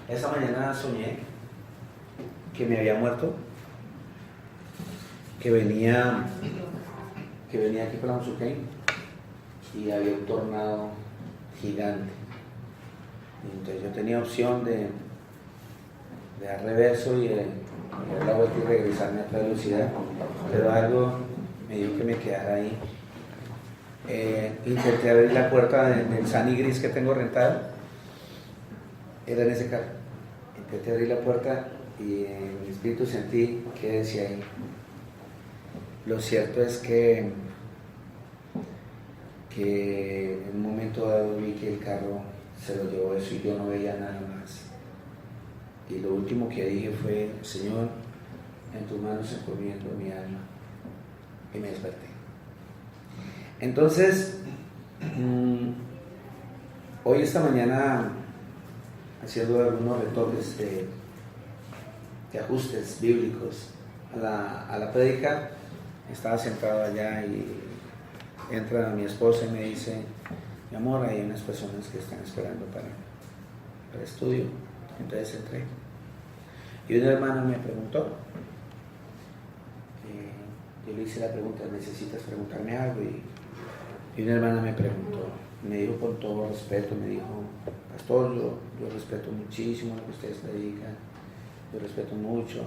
Esa mañana soñé que me había muerto, que venía aquí para Musuquén y había un tornado gigante. Y entonces yo tenía opción de dar reverso y dar la vuelta y regresarme a otra velocidad, pero algo me dijo que me quedara ahí. Intenté abrir la puerta del Sunny Gris que tengo rentado, era en ese carro. Intenté abrir la puerta y en mi espíritu sentí que decía ahí. Lo cierto es que en un momento dado vi que el carro se lo llevó eso y yo no veía nada más. Y lo último que dije fue: Señor, en tus manos encomiendo mi alma. Y me desperté. Entonces, hoy esta mañana, haciendo algunos retoques de ajustes bíblicos a la prédica, estaba sentado allá y entra mi esposa y me dice: mi amor, hay unas personas que están esperando para estudio. Entonces entré y una hermana me preguntó, yo le hice la pregunta: ¿necesitas preguntarme algo? Y una hermana me preguntó, me dijo con todo respeto, me dijo: pastor, yo respeto muchísimo lo que ustedes predican, yo respeto mucho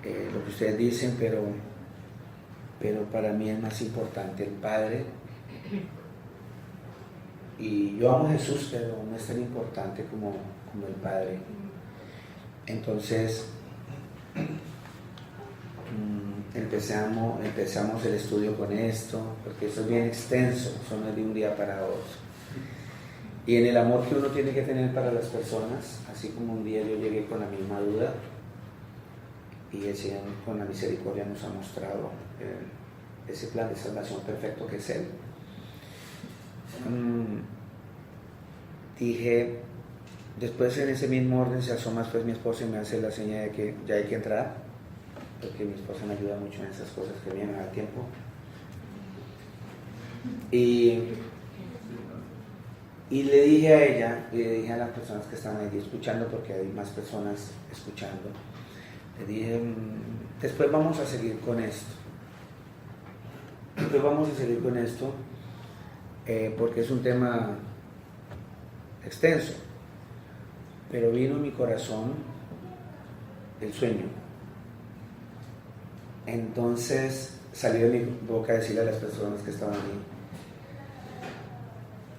lo que ustedes dicen, pero para mí es más importante el Padre. Y yo amo a Jesús, pero no es tan importante como el Padre. Entonces empezamos el estudio con esto, porque esto es bien extenso, eso no es de un día para otro. Y en el amor que uno tiene que tener para las personas, así como un día yo llegué con la misma duda, y el Señor con la misericordia nos ha mostrado ese plan de salvación perfecto que es Él. Dije, después en ese mismo orden se asoma pues mi esposa y me hace la señal de que ya hay que entrar, porque mi esposa me ayuda mucho en esas cosas que vienen al tiempo. Y le dije a ella, y le dije a las personas que están ahí escuchando, porque hay más personas escuchando, le dije: después vamos a seguir con esto. Porque es un tema extenso, pero vino en mi corazón el sueño. Entonces salió de mi boca decirle a las personas que estaban ahí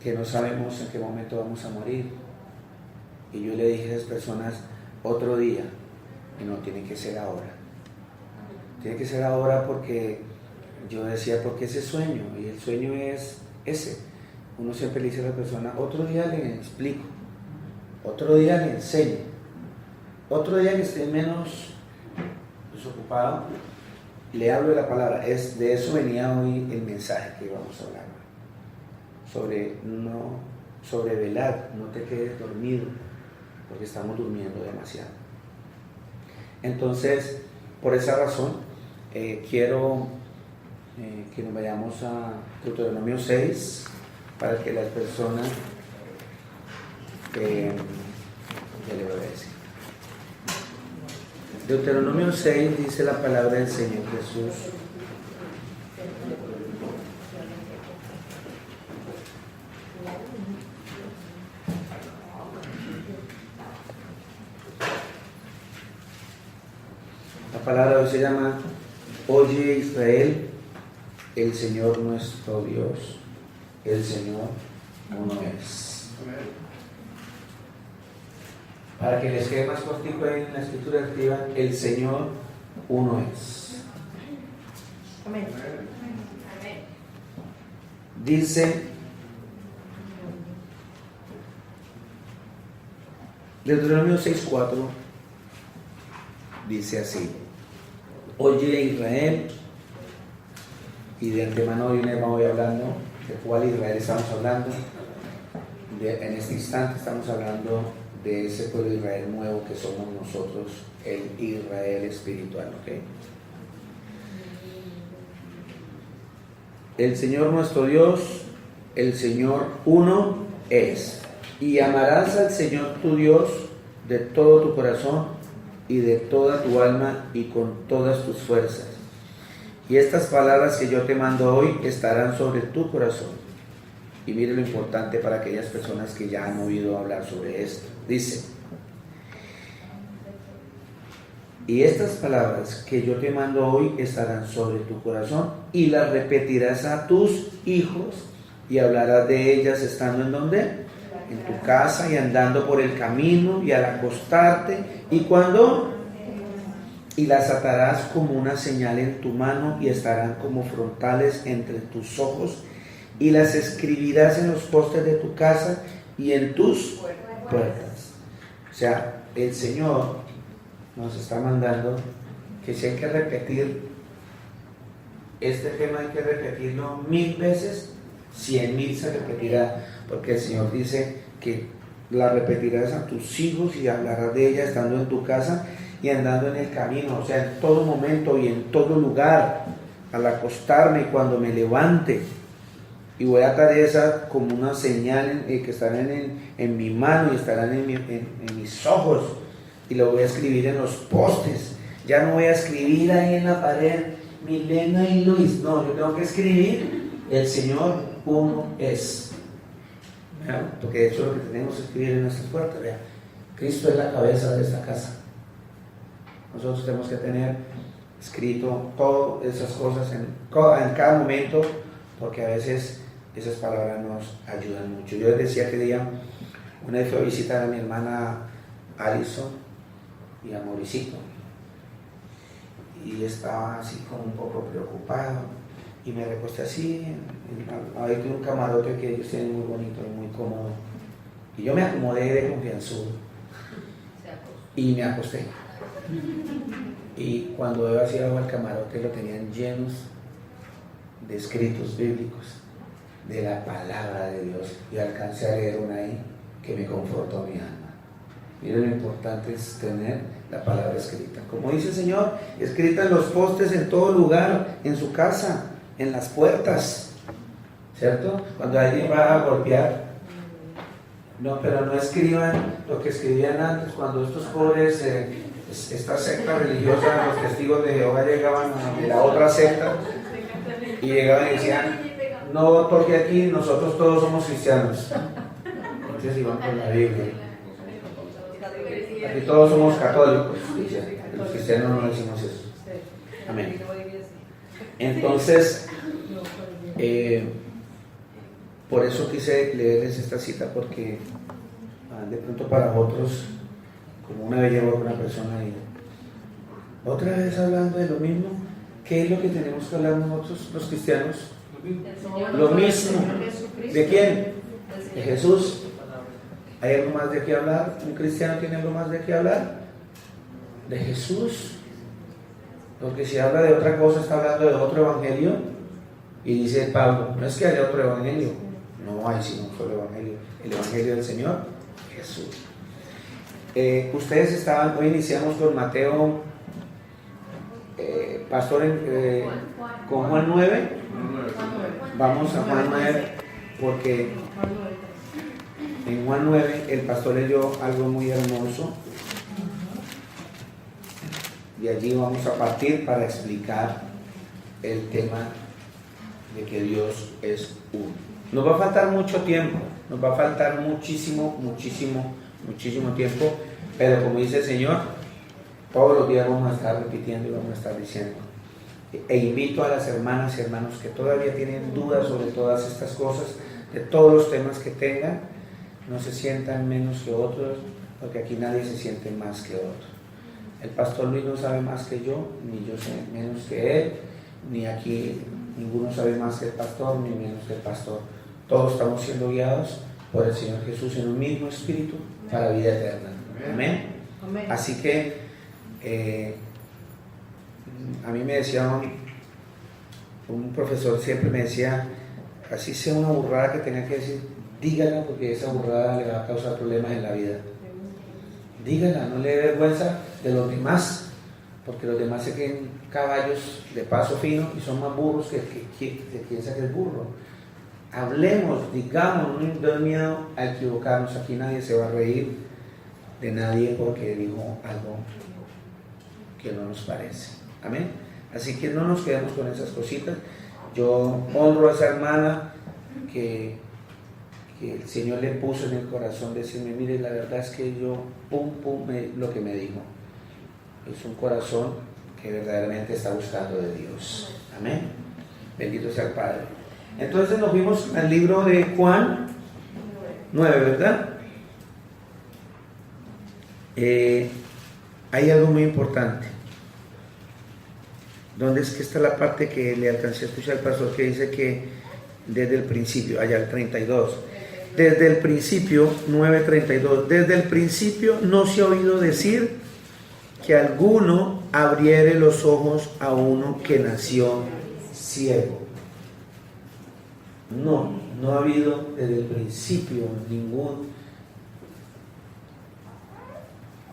que no sabemos en qué momento vamos a morir. Y yo le dije a esas personas: otro día. Y no, tiene que ser ahora. Tiene que ser ahora, porque yo decía, porque ese sueño, y el sueño es ese. Uno siempre le dice a la persona: otro día le explico, otro día le enseño, otro día que esté menos desocupado, le hablo de la palabra. De eso venía hoy el mensaje que íbamos a hablar. Sobre velar, no te quedes dormido, porque estamos durmiendo demasiado. Entonces, por esa razón, quiero que nos vayamos a Deuteronomio 6, para que las personas, ya le voy a decir. Deuteronomio 6 dice la palabra del Señor Jesús. La palabra hoy se llama: oye Israel, el Señor nuestro Dios, el Señor uno es. Para que les quede más cortico ahí en la escritura, escriban: el Señor uno es. Amén. Dice Deuteronomio 6:4, dice así: oye Israel. Y de antemano hoy voy hablando de cuál Israel estamos hablando. En este instante estamos hablando de ese pueblo de Israel nuevo que somos nosotros, el Israel espiritual, ¿ok? El Señor nuestro Dios, el Señor uno es. Y amarás al Señor tu Dios de todo tu corazón y de toda tu alma y con todas tus fuerzas. Y estas palabras que yo te mando hoy estarán sobre tu corazón. Y mire lo importante para aquellas personas que ya han oído hablar sobre esto. Dice: y estas palabras que yo te mando hoy estarán sobre tu corazón y las repetirás a tus hijos y hablarás de ellas estando en donde, en tu casa y andando por el camino y al acostarte y cuando, y las atarás como una señal en tu mano y estarán como frontales entre tus ojos y las escribirás en los postes de tu casa y en tus puertas. O sea, el Señor nos está mandando que si hay que repetir este tema, hay que repetirlo 1000 veces, 100,000 se repetirá, porque el Señor dice que la repetirás a tus hijos y hablarás de ella estando en tu casa y andando en el camino, o sea, en todo momento y en todo lugar, al acostarme y cuando me levante. Y voy a atar esa como una señal que estarán en mi mano y estarán en mis ojos. Y lo voy a escribir en los postes. Ya no voy a escribir ahí en la pared Milena y Luis. No, yo tengo que escribir el Señor uno es. ¿Vean? Porque de hecho lo que tenemos que escribir en nuestras puertas. Vean, Cristo es la cabeza de esta casa. Nosotros tenemos que tener escrito todas esas cosas en cada momento, porque a veces esas palabras nos ayudan mucho. Yo les decía que día, una vez fui a visitar a mi hermana Alison y a Mauricito, y estaba así como un poco preocupado y me recosté así ahí tuve un camarote que ellos tienen muy bonito y muy cómodo y yo me acomodé de confianzudo y me acosté, y cuando veo hacia abajo el camarote lo tenían llenos de escritos bíblicos de la palabra de Dios, y alcancé a leer una ahí que me confortó mi alma. Mire, lo importante es tener la palabra escrita. Como dice el Señor, escrita en los postes, en todo lugar, en su casa, en las puertas. ¿Cierto? Cuando alguien va a golpear. No, pero no escriban lo que escribían antes, cuando estos pobres, esta secta religiosa, los testigos de Jehová llegaban a la otra secta y llegaban y decían: no toque aquí, nosotros todos somos cristianos. Entonces iban con la Biblia. Aquí todos somos católicos, dice. Los cristianos no decimos eso. Amén. Entonces, por eso quise leerles esta cita, porque de pronto para otros, como una vez llegó una persona y otra vez hablando de lo mismo. ¿Qué es lo que tenemos que hablar nosotros, los cristianos? Lo mismo. ¿De quién? De Jesús. ¿Hay algo más de qué hablar? ¿Un cristiano tiene algo más de qué hablar? De Jesús. Porque si habla de otra cosa, está hablando de otro evangelio. Y dice Pablo, no es que haya otro evangelio. No hay sino un solo evangelio. El evangelio del Señor Jesús. Ustedes estaban, hoy iniciamos con Mateo, pastor, con Juan 9. Vamos a Juan 9, porque en Juan 9 el pastor leyó algo muy hermoso. Y allí vamos a partir para explicar el tema de que Dios es uno. Nos va a faltar mucho tiempo, nos va a faltar muchísimo tiempo, pero como dice el Señor, todos los días vamos a estar repitiendo y vamos a estar diciendo. E invito a las hermanas y hermanos que todavía tienen dudas sobre todas estas cosas, de todos los temas que tengan, no se sientan menos que otros, porque aquí nadie se siente más que otro. El pastor Luis no sabe más que yo, ni yo sé menos que él, ni aquí ninguno sabe más que el pastor, ni menos que el pastor. Todos estamos siendo guiados por el Señor Jesús en un mismo espíritu para la vida eterna. Amén. Amén. Así que a mí me decía un profesor, siempre me decía, así sea una burrada que tenga que decir, dígala, porque esa burrada le va a causar problemas en la vida. Dígala, no le dé vergüenza de los demás, porque los demás se creen caballos de paso fino y son más burros que piensa que es burro. hablemos, digamos, no nos dé miedo a equivocarnos. Aquí nadie se va a reír de nadie porque dijo algo que no nos parece. Amén. Así que no nos quedemos con esas cositas. Yo honro a esa hermana que el Señor le puso en el corazón decirme, mire, la verdad es que yo, lo que me dijo. Es un corazón que verdaderamente está buscando de Dios. Amén. Bendito sea el Padre. Entonces nos vimos al libro de Juan 9, ¿verdad? Hay algo muy importante. ¿Dónde es que está la parte que le alcancé a escuchar al pastor que dice que desde el principio, allá el 32, desde el principio, 9:32, desde el principio no se ha oído decir que alguno abriere los ojos a uno que nació ciego. No ha habido desde el principio ningún.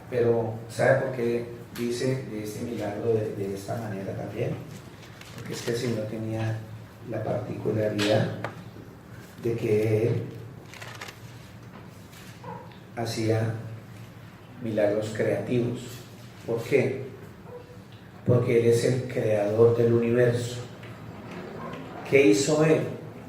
Pero ¿sabe por qué dice de este milagro de esta manera también? Porque es que el Señor tenía la particularidad de que Él hacía milagros creativos. ¿Por qué? Porque Él es el creador del universo. ¿Qué hizo Él?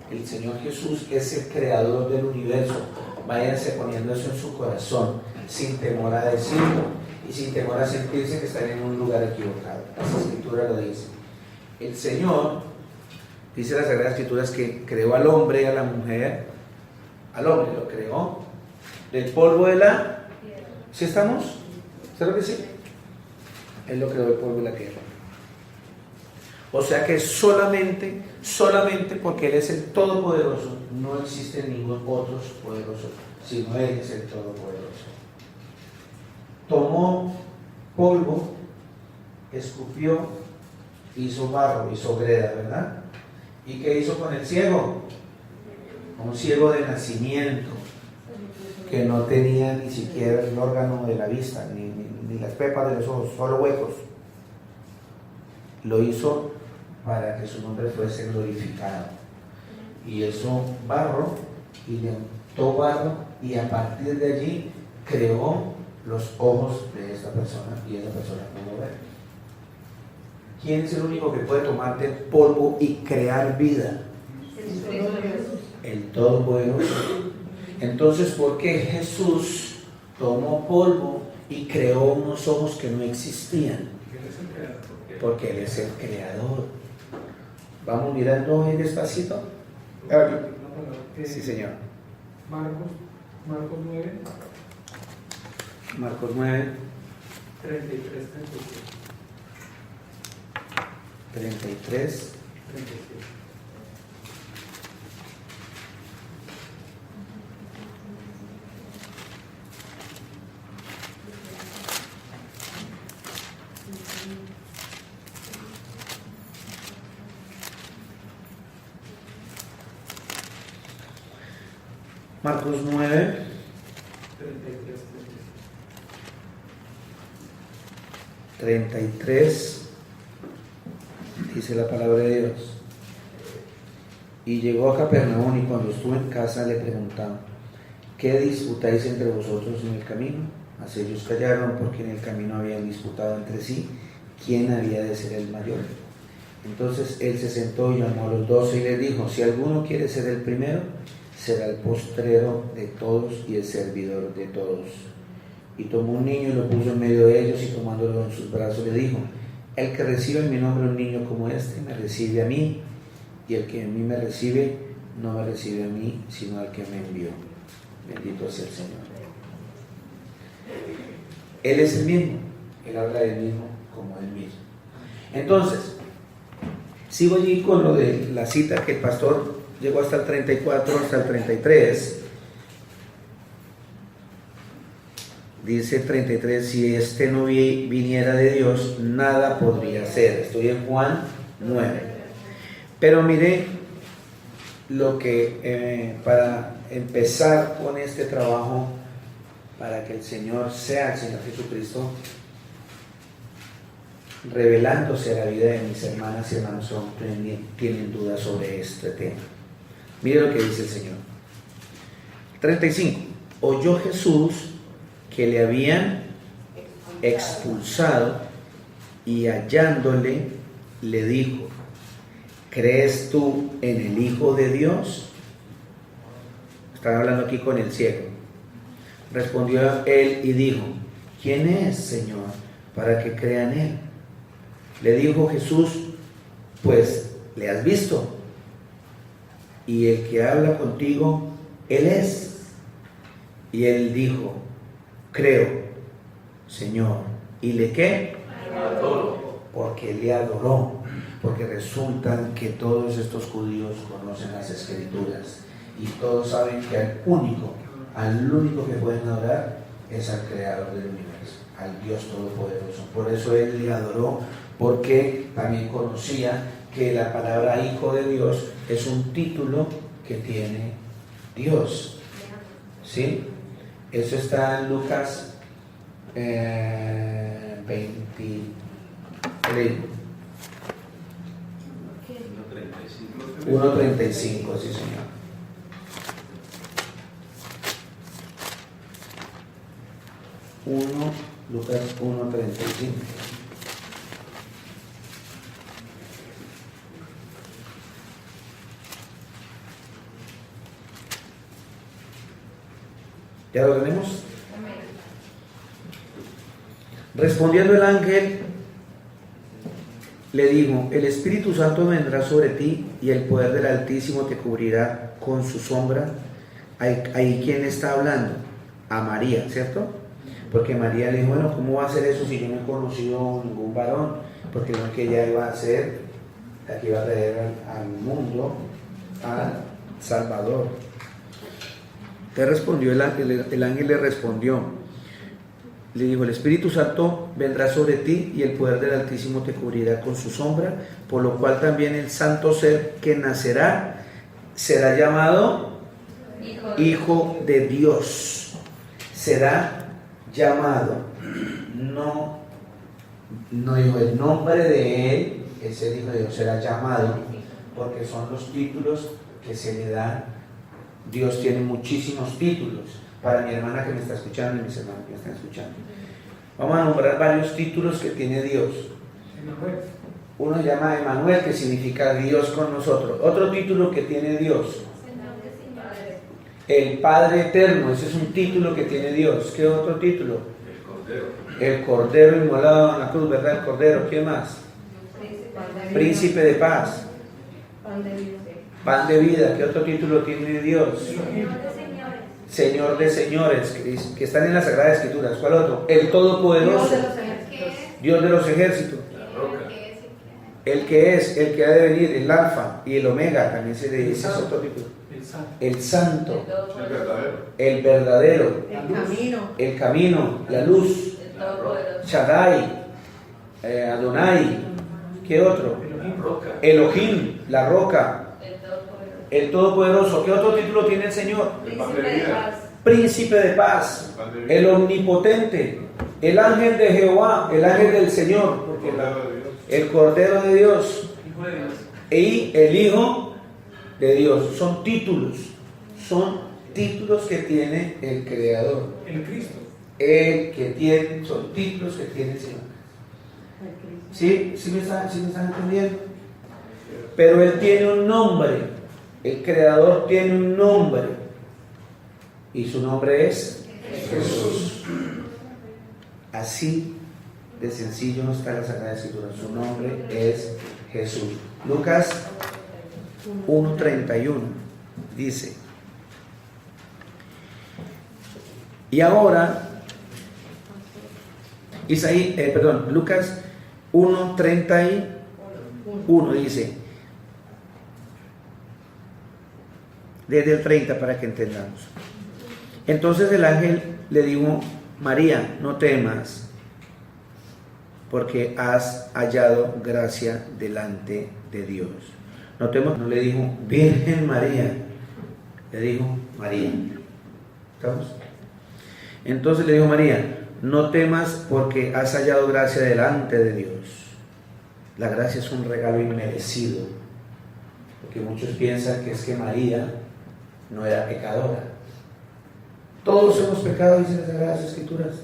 El Señor Jesús es el creador del universo. Váyanse poniendo eso en su corazón, sin temor a decirlo y sin temor a sentirse que están en un lugar equivocado. Las Escrituras lo dicen. El Señor, dice las Sagradas Escrituras, que creó al hombre y a la mujer. Al hombre lo creó del polvo de la... ¿Sí estamos? ¿Sabes lo que sí? Él lo creó del polvo de la tierra. O sea que solamente porque Él es el Todopoderoso, no existe ningún otro poderoso, sino Él es el Todopoderoso. Tomó polvo, escupió, hizo barro, hizo greda, ¿verdad? ¿Y qué hizo con el ciego? Un ciego de nacimiento, que no tenía ni siquiera el órgano de la vista, ni las pepas de los ojos, solo huecos. Lo hizo para que su nombre fuese glorificado. Y hizo barro, y levantó barro, y a partir de allí creó los ojos de esta persona, y esa persona pudo ver. ¿Quién es el único que puede tomar del polvo y crear vida? El Todopoderoso. Entonces, ¿por qué Jesús tomó polvo y creó unos ojos que no existían? Porque Él es el creador. Vamos mirando ahí despacito. Sí, señor. Marcos 9. Marcos 9. 33, 33. 37. Marcos 9. 33. Dice la palabra de Dios. Y llegó a Capernaum, y cuando estuvo en casa le preguntaban: ¿qué disputáis entre vosotros en el camino? Mas ellos callaron, porque en el camino habían disputado entre sí quién había de ser el mayor. Entonces él se sentó y llamó a los 12 y les dijo: si alguno quiere ser el primero, será el postrero de todos y el servidor de todos. Y tomó un niño y lo puso en medio de ellos, y tomándolo en sus brazos le dijo: el que recibe en mi nombre un niño como este, me recibe a mí, y el que en mí me recibe, no me recibe a mí, sino al que me envió. Bendito sea el Señor. Él es el mismo, Él habla del mismo como el mismo. Entonces, sigo allí con lo de la cita que el pastor llegó hasta el 34, hasta el 33. Dice el 33: si este no viniera de Dios, nada podría ser. Estoy en Juan 9. Pero mire lo que para empezar con este trabajo, para que el Señor sea el Señor Jesucristo, revelándose a la vida de mis hermanas y hermanos que tienen dudas sobre este tema. Mire lo que dice el Señor. 35. Oyó Jesús que le habían expulsado y hallándole le dijo: ¿crees tú en el Hijo de Dios? Están hablando aquí con el ciego. Respondió él y dijo: ¿quién es, Señor, para que crea en él? Le dijo Jesús: pues le has visto, y el que habla contigo, él es. Y él dijo: creo, Señor. ¿Y le qué? Adoro. Porque le adoró. Porque resulta que todos estos judíos conocen las Escrituras y todos saben que al único que pueden adorar es al Creador del universo, al Dios Todopoderoso. Por eso él le adoró, porque también conocía que la palabra Hijo de Dios es un título que tiene Dios. ¿Sí? Eso está en Lucas 23. 1:35, sí, señor. Lucas 1:35. ¿Ya lo tenemos? Respondiendo el ángel, le dijo: el Espíritu Santo vendrá sobre ti y el poder del Altísimo te cubrirá con su sombra. Ahí ¿quién está hablando? A María, ¿cierto? Porque María le dijo: bueno, ¿cómo va a ser eso si yo no he conocido ningún varón? Porque lo que ella iba a hacer, la que iba a traer al mundo al Salvador. Te respondió el ángel le respondió, le dijo: el Espíritu Santo vendrá sobre ti y el poder del Altísimo te cubrirá con su sombra, por lo cual también el santo ser que nacerá será llamado Hijo de Dios. Será llamado, no dijo el nombre de él, es el Hijo de Dios, será llamado, porque son los títulos que se le dan. Dios tiene muchísimos títulos. Para mi hermana que me está escuchando y mis hermanos que me están escuchando, vamos a nombrar varios títulos que tiene Dios. Uno se llama Emmanuel, que significa Dios con nosotros. Otro título que tiene Dios: el Padre Eterno. Ese es un título que tiene Dios. ¿Qué otro título? El Cordero inmolado en la cruz, ¿verdad? El Cordero. ¿Qué más? Príncipe de paz. Pan de vida. ¿Qué otro título tiene Dios? Señor de señores, que están en las Sagradas Escrituras. ¿Cuál otro? El Todopoderoso. Dios de los ejércitos. El que es, el que ha de venir, el Alfa y el Omega, también se le dice, es otro título. El Santo. El verdadero. El camino. La luz. Shaddai. Adonai. ¿Qué otro? Elohim, la roca. El Todopoderoso. ¿Qué otro título tiene el Señor? Príncipe de paz. El Omnipotente. El ángel de Jehová. El ángel del Señor. Porque el Cordero de Dios. Y el Hijo de Dios. Son títulos. Son títulos que tiene el Creador. El Cristo. El que tiene, son títulos que tiene el Señor. ¿Sí? ¿Sí me están entendiendo? Pero Él tiene un nombre. El Creador tiene un nombre. Y su nombre es Jesús. Así de sencillo está la Sagrada Escritura. Su nombre es Jesús. Lucas 1:31 dice: y ahora Lucas 1:31 dice, desde el 30 para que entendamos. Entonces el ángel le dijo: María, no temas, porque has hallado gracia delante de Dios. No temas, no le dijo Virgen María, le dijo María. ¿Estamos? Entonces le dijo María: no temas, porque has hallado gracia delante de Dios. La gracia es un regalo inmerecido. porque muchos piensan que es que María no era pecadora. Todos hemos pecado, dicen las Sagradas Escrituras.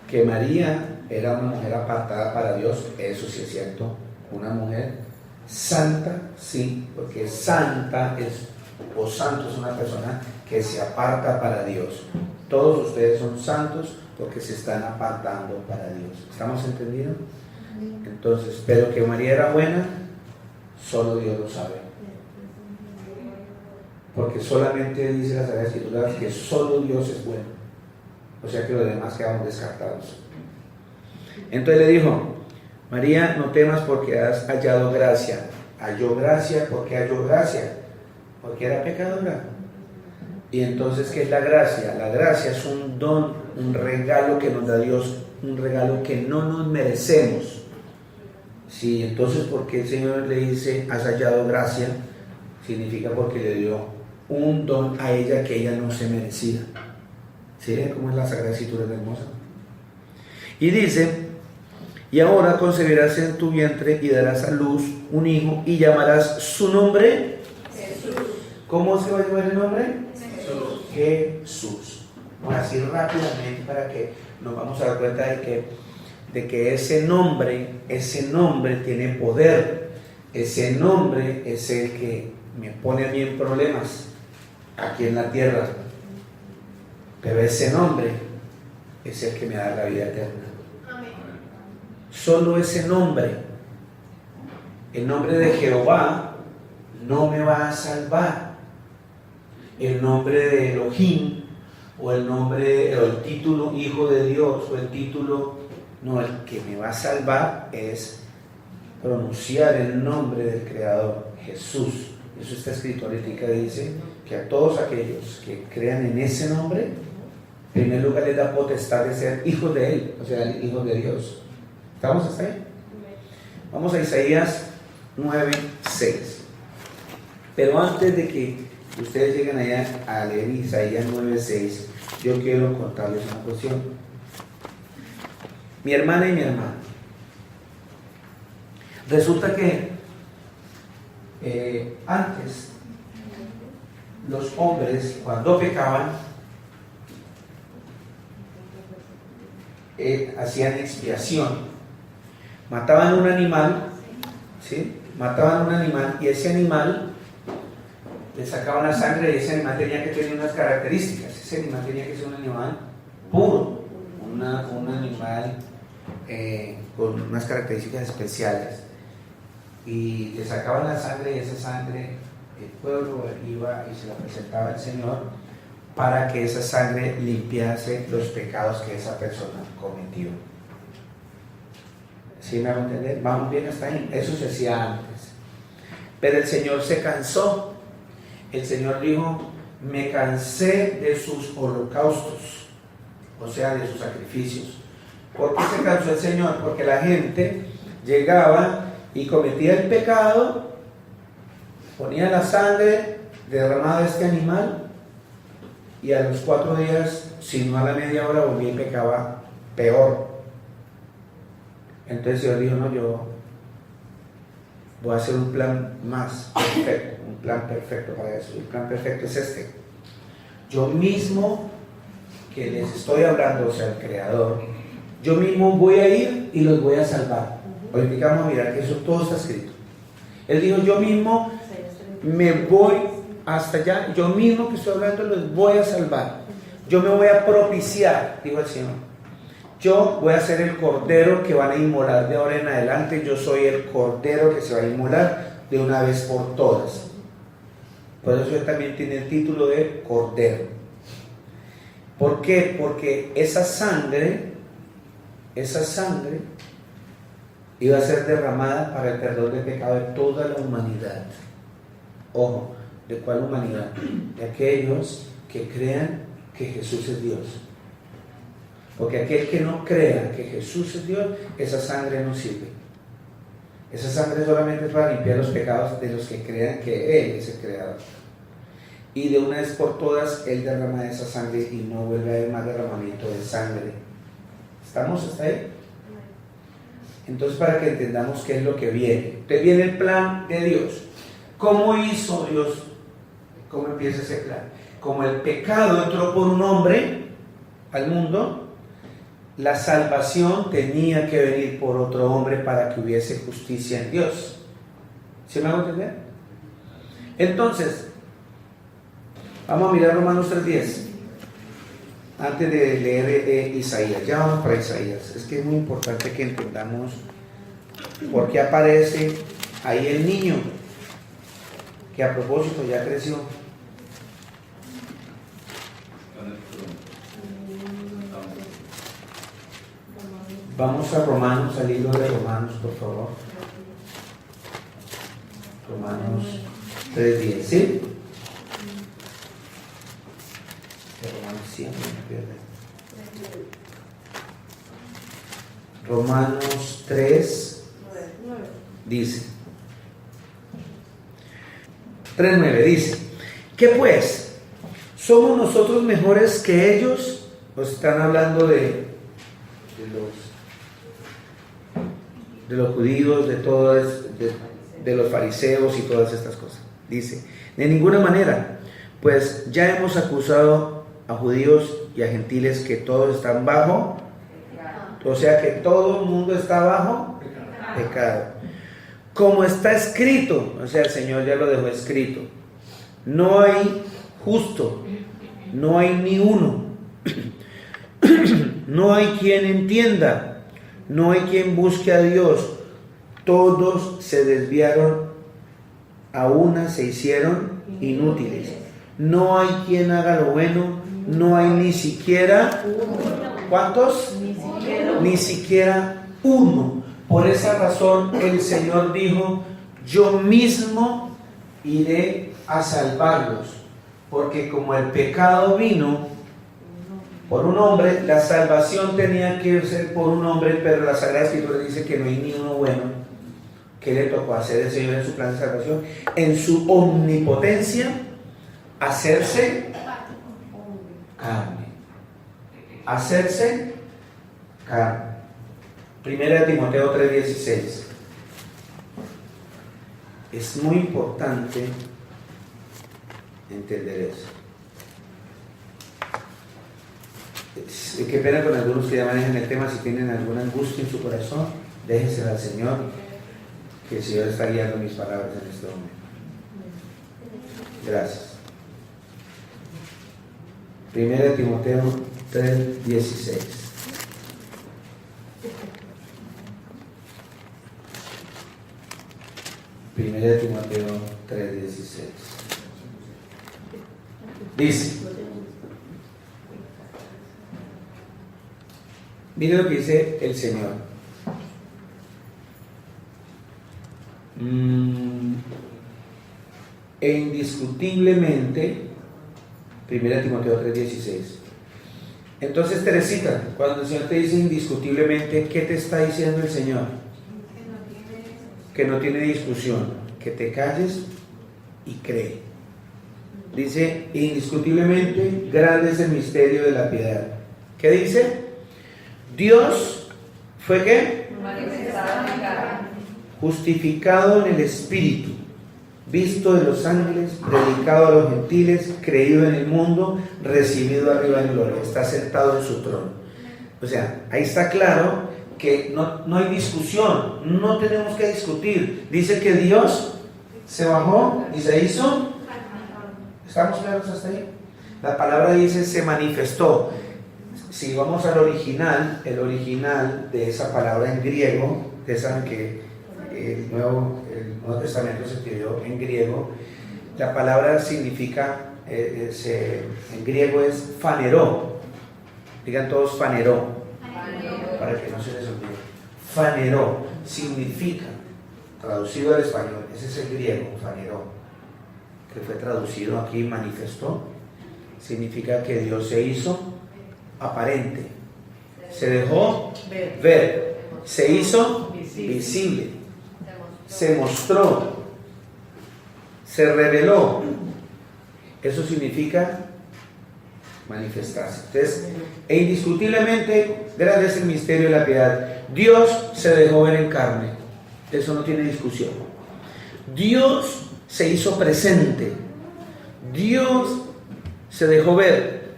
Que María era una mujer apartada para Dios, eso sí es cierto. Una mujer santa, sí, porque santa es, o santo es una persona que se aparta para Dios. Todos ustedes son santos porque se están apartando para Dios. ¿Estamos entendiendo? Entonces, pero que María era buena, solo Dios lo sabe. Porque solamente dice la Sagrada Escritura que solo Dios es bueno. O sea que los demás quedamos descartados. Entonces le dijo: María, no temas porque has hallado gracia. Halló gracia, ¿por qué halló gracia? Porque era pecadora. Y entonces, ¿qué es la gracia? La gracia es un don, un regalo que nos da Dios, un regalo que no nos merecemos. Sí, entonces, ¿por qué el Señor le dice, has hallado gracia? Significa porque le dio un don a ella que ella no se merecía. ¿Sí? ¿Cómo es la Sagrada Escritura de hermosa? Y dice: y ahora concebirás en tu vientre y darás a luz un hijo y llamarás su nombre Jesús. ¿Cómo se va a llamar el nombre? Jesús. Jesús. Bueno, así rápidamente para que nos vamos a dar cuenta de que ese nombre tiene poder. Ese nombre es el que me pone a mí en problemas aquí en la tierra. Pero ese nombre es el que me da la vida eterna. Amén. Solo ese nombre, el nombre de Jehová, no me va a salvar. El nombre de Elohim, o el nombre, o el título Hijo de Dios, o el título, no, el que me va a salvar es pronunciar el nombre del Creador, Jesús. Eso está escrito ahorita, dice que a todos aquellos que crean en ese nombre, en primer lugar les da potestad de ser hijos de Él, o sea, hijos de Dios. ¿Estamos hasta ahí? Vamos a Isaías 9:6. Pero antes de que ustedes lleguen allá a leer Isaías 9:6, yo quiero contarles una cuestión. Mi hermana y mi hermano, resulta que antes los hombres, cuando pecaban, hacían expiación, mataban un animal, ¿sí? Mataban un animal, y ese animal le sacaban la sangre, y ese animal tenía que tener unas características. Ese animal tenía que ser un animal puro, un animal con unas características especiales, y le sacaban la sangre, y esa sangre el pueblo iba y se la presentaba al Señor para que esa sangre limpiase los pecados que esa persona cometió. ¿Sí me hago entender? Vamos bien hasta ahí. Eso se hacía antes. Pero el Señor se cansó. El Señor dijo: me cansé de sus holocaustos, o sea, de sus sacrificios. ¿Por qué se cansó el Señor? Porque la gente llegaba y cometía el pecado, ponía la sangre derramada de este animal, y a los 4 días, si no a la media hora, volvía y pecaba peor. Entonces el Señor dijo: no, yo voy a hacer un plan más perfecto, un plan perfecto para eso. El plan perfecto es este: yo mismo, que les estoy hablando, o sea, el Creador, yo mismo voy a ir y los voy a salvar. Hoy vamos a mirar que eso todo está escrito. Él dijo: yo mismo me voy hasta allá, yo mismo que estoy hablando los voy a salvar. Yo me voy a propiciar, dijo el Señor. Yo voy a ser el cordero que van a inmolar de ahora en adelante. Yo soy el cordero que se va a inmolar de una vez por todas. Por eso él también tiene el título de cordero. ¿Por qué? Porque esa sangre iba a ser derramada para el perdón del pecado de toda la humanidad. Ojo, ¿de cuál humanidad? De aquellos que crean que Jesús es Dios. Porque aquel que no crea que Jesús es Dios, esa sangre no sirve. Esa sangre solamente es para limpiar los pecados de los que crean que Él es el Creador. Y de una vez por todas, Él derrama esa sangre y no vuelve a haber más derramamiento de sangre. ¿Estamos hasta ahí? Entonces, para que entendamos qué es lo que viene. Entonces viene el plan de Dios. ¿Cómo hizo Dios? ¿Cómo empieza ese plan? Como el pecado entró por un hombre al mundo, la salvación tenía que venir por otro hombre para que hubiese justicia en Dios. ¿Sí me hago entender? Entonces, vamos a mirar Romanos 3:10. Antes de leer Isaías, ya vamos para Isaías. Es que es muy importante que entendamos por qué aparece ahí el niño, que a propósito ya creció. Vamos a Romanos, al libro de Romanos, por favor. Romanos 3:10, ¿sí? Romanos siempre me pierde. Romanos 3 dice, 3:9 dice, ¿qué pues? ¿Somos nosotros mejores que ellos? Pues están hablando de los judíos, de los fariseos y todas estas cosas. Dice, de ninguna manera, pues ya hemos acusado a judíos y a gentiles que todos están bajo, o sea que todo el mundo está bajo pecado. Como está escrito, o sea, el Señor ya lo dejó escrito, no hay justo, no hay ni uno, no hay quien entienda, no hay quien busque a Dios, todos se desviaron, a una se hicieron inútiles, no hay quien haga lo bueno, no hay ni siquiera, ¿cuántos? Ni siquiera uno. Por esa razón el Señor dijo, yo mismo iré a salvarlos, porque como el pecado vino por un hombre, la salvación tenía que ser por un hombre, pero la Sagrada Escritura dice que no hay ni uno bueno. ¿Qué le tocó hacer el Señor en su plan de salvación? En su omnipotencia, hacerse carne. Hacerse carne. Primera de Timoteo 3:16. Es muy importante entender eso. Qué pena con algunos que ya manejan el tema. Si tienen alguna angustia en su corazón, déjensela al Señor, que el Señor está guiando mis palabras en este momento. Gracias. Primera de Timoteo 3:16. Primera de Timoteo 3:16. Dice, mire lo que dice el Señor. E indiscutiblemente, 1 Timoteo 3:16. Entonces, Teresita, cuando el Señor te dice indiscutiblemente, ¿qué te está diciendo el Señor? Que no tiene discusión, que te calles y cree. Dice, indiscutiblemente, grande es el misterio de la piedad. ¿Qué dice? Dios fue ¿qué? Justificado en el Espíritu, visto de los ángeles, predicado a los gentiles, creído en el mundo, recibido arriba en gloria, está sentado en su trono. O sea, ahí está claro que no hay discusión, no tenemos que discutir. Dice que Dios se bajó y se hizo. ¿Estamos claros hasta ahí? La palabra dice se manifestó. Si vamos al original, el original de esa palabra en griego, ustedes saben que el Nuevo Testamento se escribió en griego, la palabra significa, en griego es faneró. Digan todos faneró, para que no se les olvide. Faneró significa, traducido al español, ese es el griego, faneró, que fue traducido aquí, manifestó, significa que Dios se hizo aparente, se dejó ver, se hizo visible, se mostró, se reveló. Eso significa manifestarse. Entonces, e indiscutiblemente, grande es el misterio de la piedad. Dios se dejó ver en carne, eso no tiene discusión. Dios se hizo presente, Dios se dejó ver,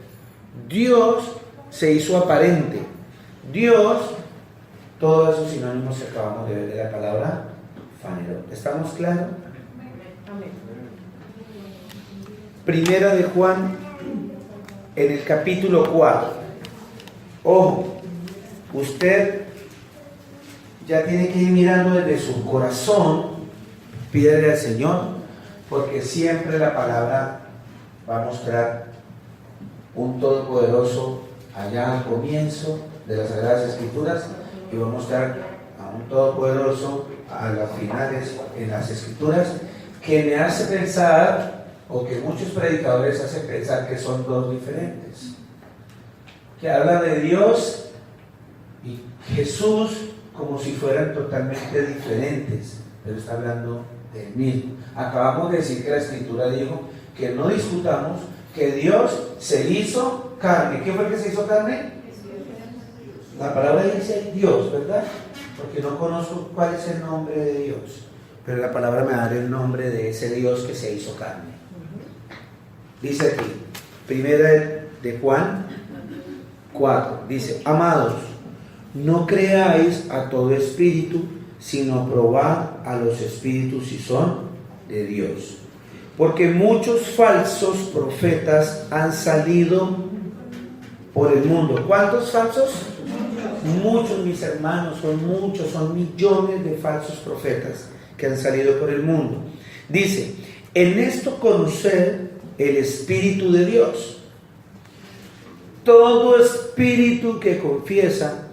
Dios se hizo aparente, Dios, todos esos sinónimos que acabamos de ver de la palabra fanero. ¿Estamos claros? Amén. Primera de Juan, en el capítulo 4. Ojo, usted ya tiene que ir mirando desde su corazón, pídele al Señor, porque siempre la palabra va a mostrar un todopoderoso allá al comienzo de las Sagradas Escrituras y va a mostrar a un todopoderoso a las finales en las Escrituras, que me hace pensar, o que muchos predicadores hacen pensar, que son dos diferentes, que habla de Dios y Jesús como si fueran totalmente diferentes, pero está hablando del mismo. Acabamos de decir que la Escritura dijo que no discutamos, que Dios se hizo carne. ¿Qué fue el que se hizo carne? La palabra dice Dios, ¿verdad? Porque no conozco cuál es el nombre de Dios, pero la palabra me da el nombre de ese Dios que se hizo carne. Dice aquí, primera de Juan 4, dice: amados, no creáis a todo espíritu, sino probad a los espíritus si son de Dios. Porque muchos falsos profetas han salido por el mundo. ¿Cuántos falsos? Muchos, mis hermanos, son muchos, son millones de falsos profetas que han salido por el mundo. Dice: en esto conocer el Espíritu de Dios. Todo espíritu que confiesa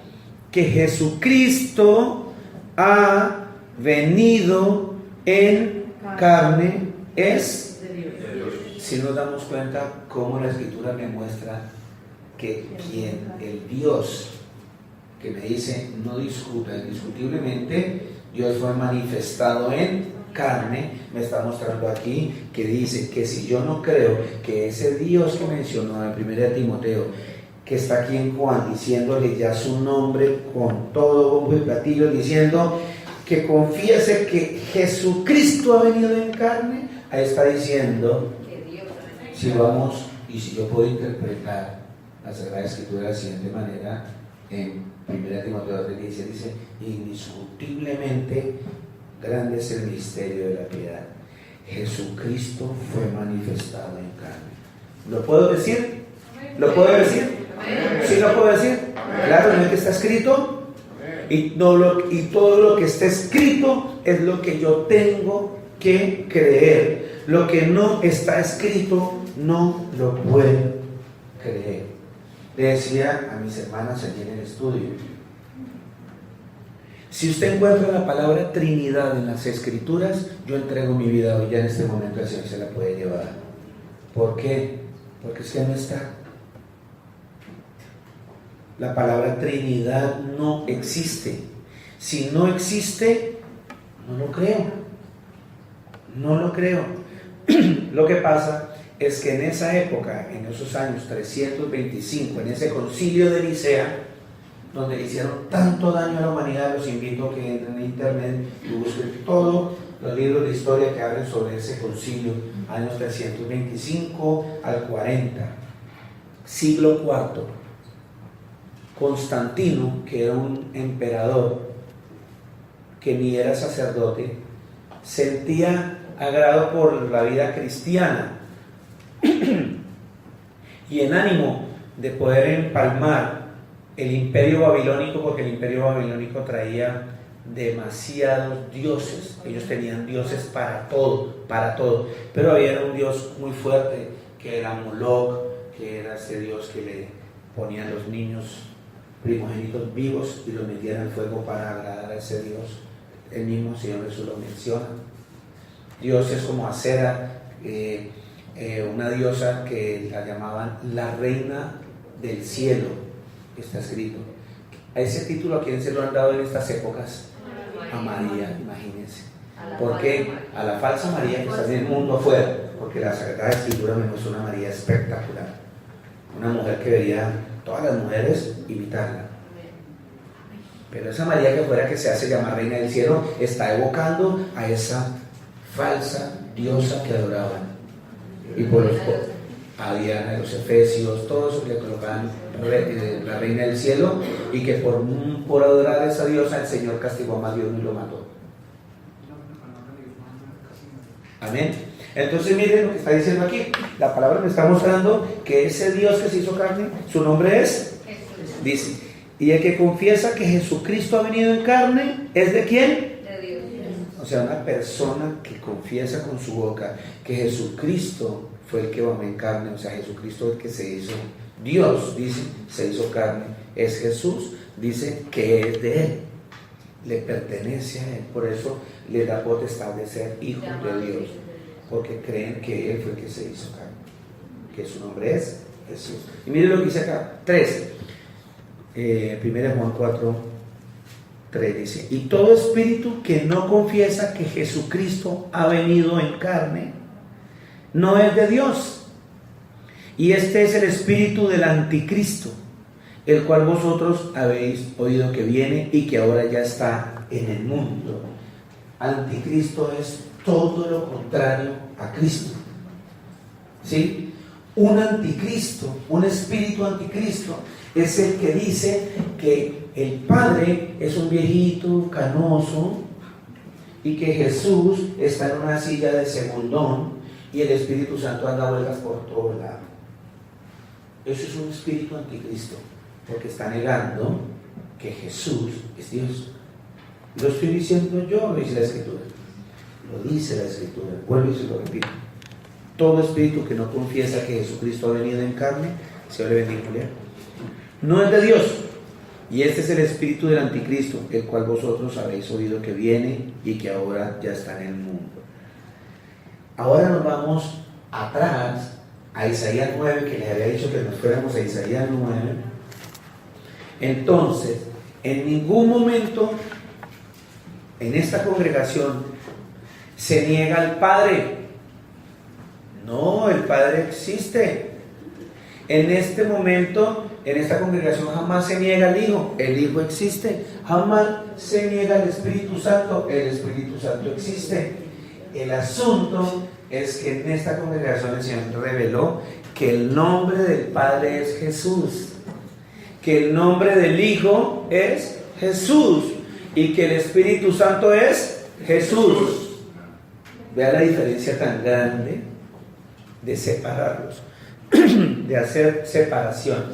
que Jesucristo ha venido en carne es De Dios. si nos damos cuenta cómo la Escritura me muestra que el Dios que me dice no discuta, indiscutiblemente Dios fue manifestado en carne, me está mostrando aquí que dice que si yo no creo que ese Dios que mencionó en 1 Timoteo, que está aquí en Juan, diciéndole ya su nombre con todo bombo y platillo, diciendo que confiese que Jesucristo ha venido en carne, ahí está diciendo, si vamos y si yo puedo interpretar la Sagrada Escritura de la siguiente manera, en 1 Timoteo 3:16 dice: indiscutiblemente grande es el misterio de la piedad. Jesucristo fue manifestado en carne. ¿Lo puedo decir? ¿Lo puedo decir? ¿Sí lo puedo decir? Claro, ¿no es que está escrito? Y todo lo que está escrito es lo que yo tengo que creer. Lo que no está escrito no lo puedo creer. Le decía a mis hermanas allí en el estudio: si usted encuentra la palabra Trinidad en las Escrituras, yo entrego mi vida hoy, ya en este momento el Señor se la puede llevar. ¿Por qué? Porque es que no está. La palabra Trinidad no existe. Si no existe, no lo creo. No lo creo. Lo que pasa es que en esa época, en esos años 325, en ese concilio de Nicea, donde le hicieron tanto daño a la humanidad, los invito a que entren en internet y busquen todos los libros de historia que hablan sobre ese concilio, años 325 al 40, siglo IV. Constantino, que era un emperador que ni era sacerdote, sentía agrado por la vida cristiana y en ánimo de poder empalmar el imperio babilónico, porque el imperio babilónico traía demasiados dioses. Ellos tenían dioses para todo, pero había un dios muy fuerte que era Moloch, que era ese dios que le ponían los niños primogénitos vivos y los metían al fuego para agradar a ese dios. El mismo Señor Jesús lo menciona. Dioses como Acera, una diosa que la llamaban la reina del cielo, que está escrito. A ese título, ¿a quién se lo han dado en estas épocas? A María, imagínense. ¿Por qué? A la falsa María que está en el mundo afuera, porque la Sagrada Escritura me muestra una María espectacular. Una mujer que vería todas las mujeres imitarla. Pero esa María que fuera que se hace llamar reina del cielo está evocando a esa falsa diosa que adoraban. Y a Diana de los Efesios, todo eso que le colocaban la reina del cielo, y que por adorar a esa diosa el Señor castigó a más Dios y lo mató. Amén. Entonces miren lo que está diciendo aquí. La palabra me está mostrando que ese Dios que se hizo carne, su nombre es Jesús. Dice, y el que confiesa que Jesucristo ha venido en carne, ¿es de quién? De Dios. O sea, una persona que confiesa con su boca que Jesucristo fue el que bajó en carne, o sea, Jesucristo el que se hizo Dios, dice, se hizo carne, es Jesús, dice que es de Él, le pertenece a Él, por eso le da potestad de ser hijo de Dios, porque creen que Él fue el que se hizo carne, que su nombre es Jesús. Y miren lo que dice acá, 3, 1 Juan 4, 3 dice, y todo espíritu que no confiesa que Jesucristo ha venido en carne, no es de Dios. Y este es el espíritu del anticristo, el cual vosotros habéis oído que viene y que ahora ya está en el mundo. Anticristo es todo lo contrario a Cristo. ¿Sí? Un anticristo, un espíritu anticristo, es el que dice que el Padre es un viejito canoso y que Jesús está en una silla de segundón y el Espíritu Santo anda vueltas por todos lados. Eso es un espíritu anticristo, porque está negando que Jesús es Dios. Lo estoy diciendo yo, lo dice la Escritura. Lo dice la Escritura, vuelvo y se lo repito. Todo espíritu que no confiesa que Jesucristo ha venido en carne, se le bendiga, Julián, no es de Dios. Y este es el espíritu del anticristo, el cual vosotros habéis oído que viene y que ahora ya está en el mundo. Ahora nos vamos atrás a Isaías 9, que les había dicho que nos fuéramos a Isaías 9. Entonces, en ningún momento en esta congregación se niega al Padre. No, el Padre existe. En este momento, en esta congregación jamás se niega al Hijo. El Hijo existe. Jamás se niega al Espíritu Santo. El Espíritu Santo existe. El asunto es que en esta congregación el Señor reveló que el nombre del Padre es Jesús, que el nombre del Hijo es Jesús y que el Espíritu Santo es Jesús. Vea la diferencia tan grande de separarlos, de hacer separación.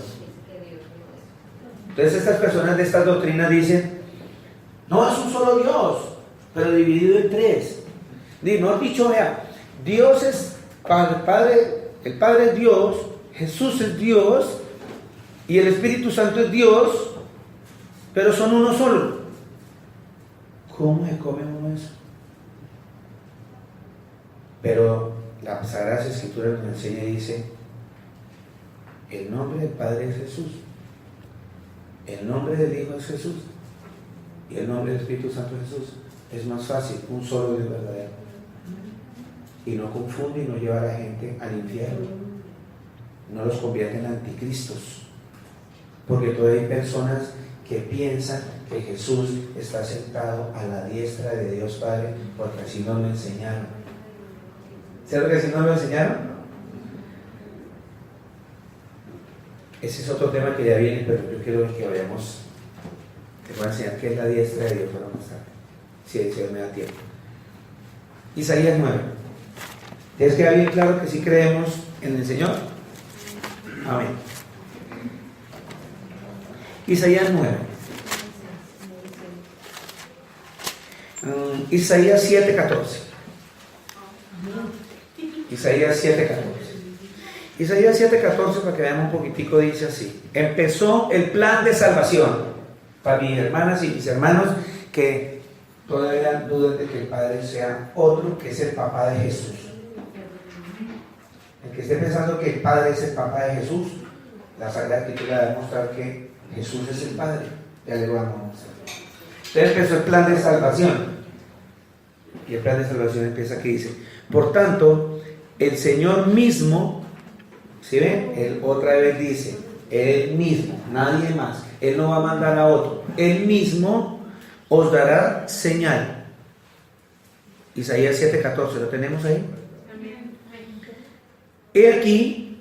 Entonces estas personas de estas doctrinas dicen, no, es un solo Dios, pero dividido en tres. No, dicho, vea, Dios es el Padre es Dios, Jesús es Dios y el Espíritu Santo es Dios, pero son uno solo. ¿Cómo se come uno eso? Pero la Sagrada Escritura nos enseña y dice, el nombre del Padre es Jesús, el nombre del Hijo es Jesús y el nombre del Espíritu Santo es Jesús. Es más fácil, un solo Dios verdadero. Y no confunde y no lleva a la gente al infierno. No los convierte en anticristos. Porque todavía hay personas que piensan que Jesús está sentado a la diestra de Dios Padre, porque así nos lo enseñaron. ¿Sabes que así nos lo enseñaron? Ese es otro tema que ya viene, pero yo quiero que vayamos. Te voy a enseñar qué es la diestra de Dios para más tarde, si el Señor me da tiempo. Isaías 9. ¿Les queda bien claro que sí creemos en el Señor? Amén. Isaías 9. Isaías 7:14. Isaías 7:14. Isaías 7:14, para que vean un poquitico, dice así: empezó el plan de salvación. Para mis hermanas y mis hermanos que todavía dudan de que el Padre sea otro, que es el papá de Jesús. El que esté pensando que el Padre es el papá de Jesús, la Sagrada Escritura va a demostrar que Jesús es el Padre. Ya le vamos a mostrar. Entonces empezó el plan de salvación. Y el plan de salvación empieza aquí, dice: por tanto, el Señor mismo ¿Sí ven? Él otra vez dice, Él mismo, nadie más. Él no va a mandar a otro. Él mismo os dará señal. Isaías 7:14, ¿lo tenemos ahí? He aquí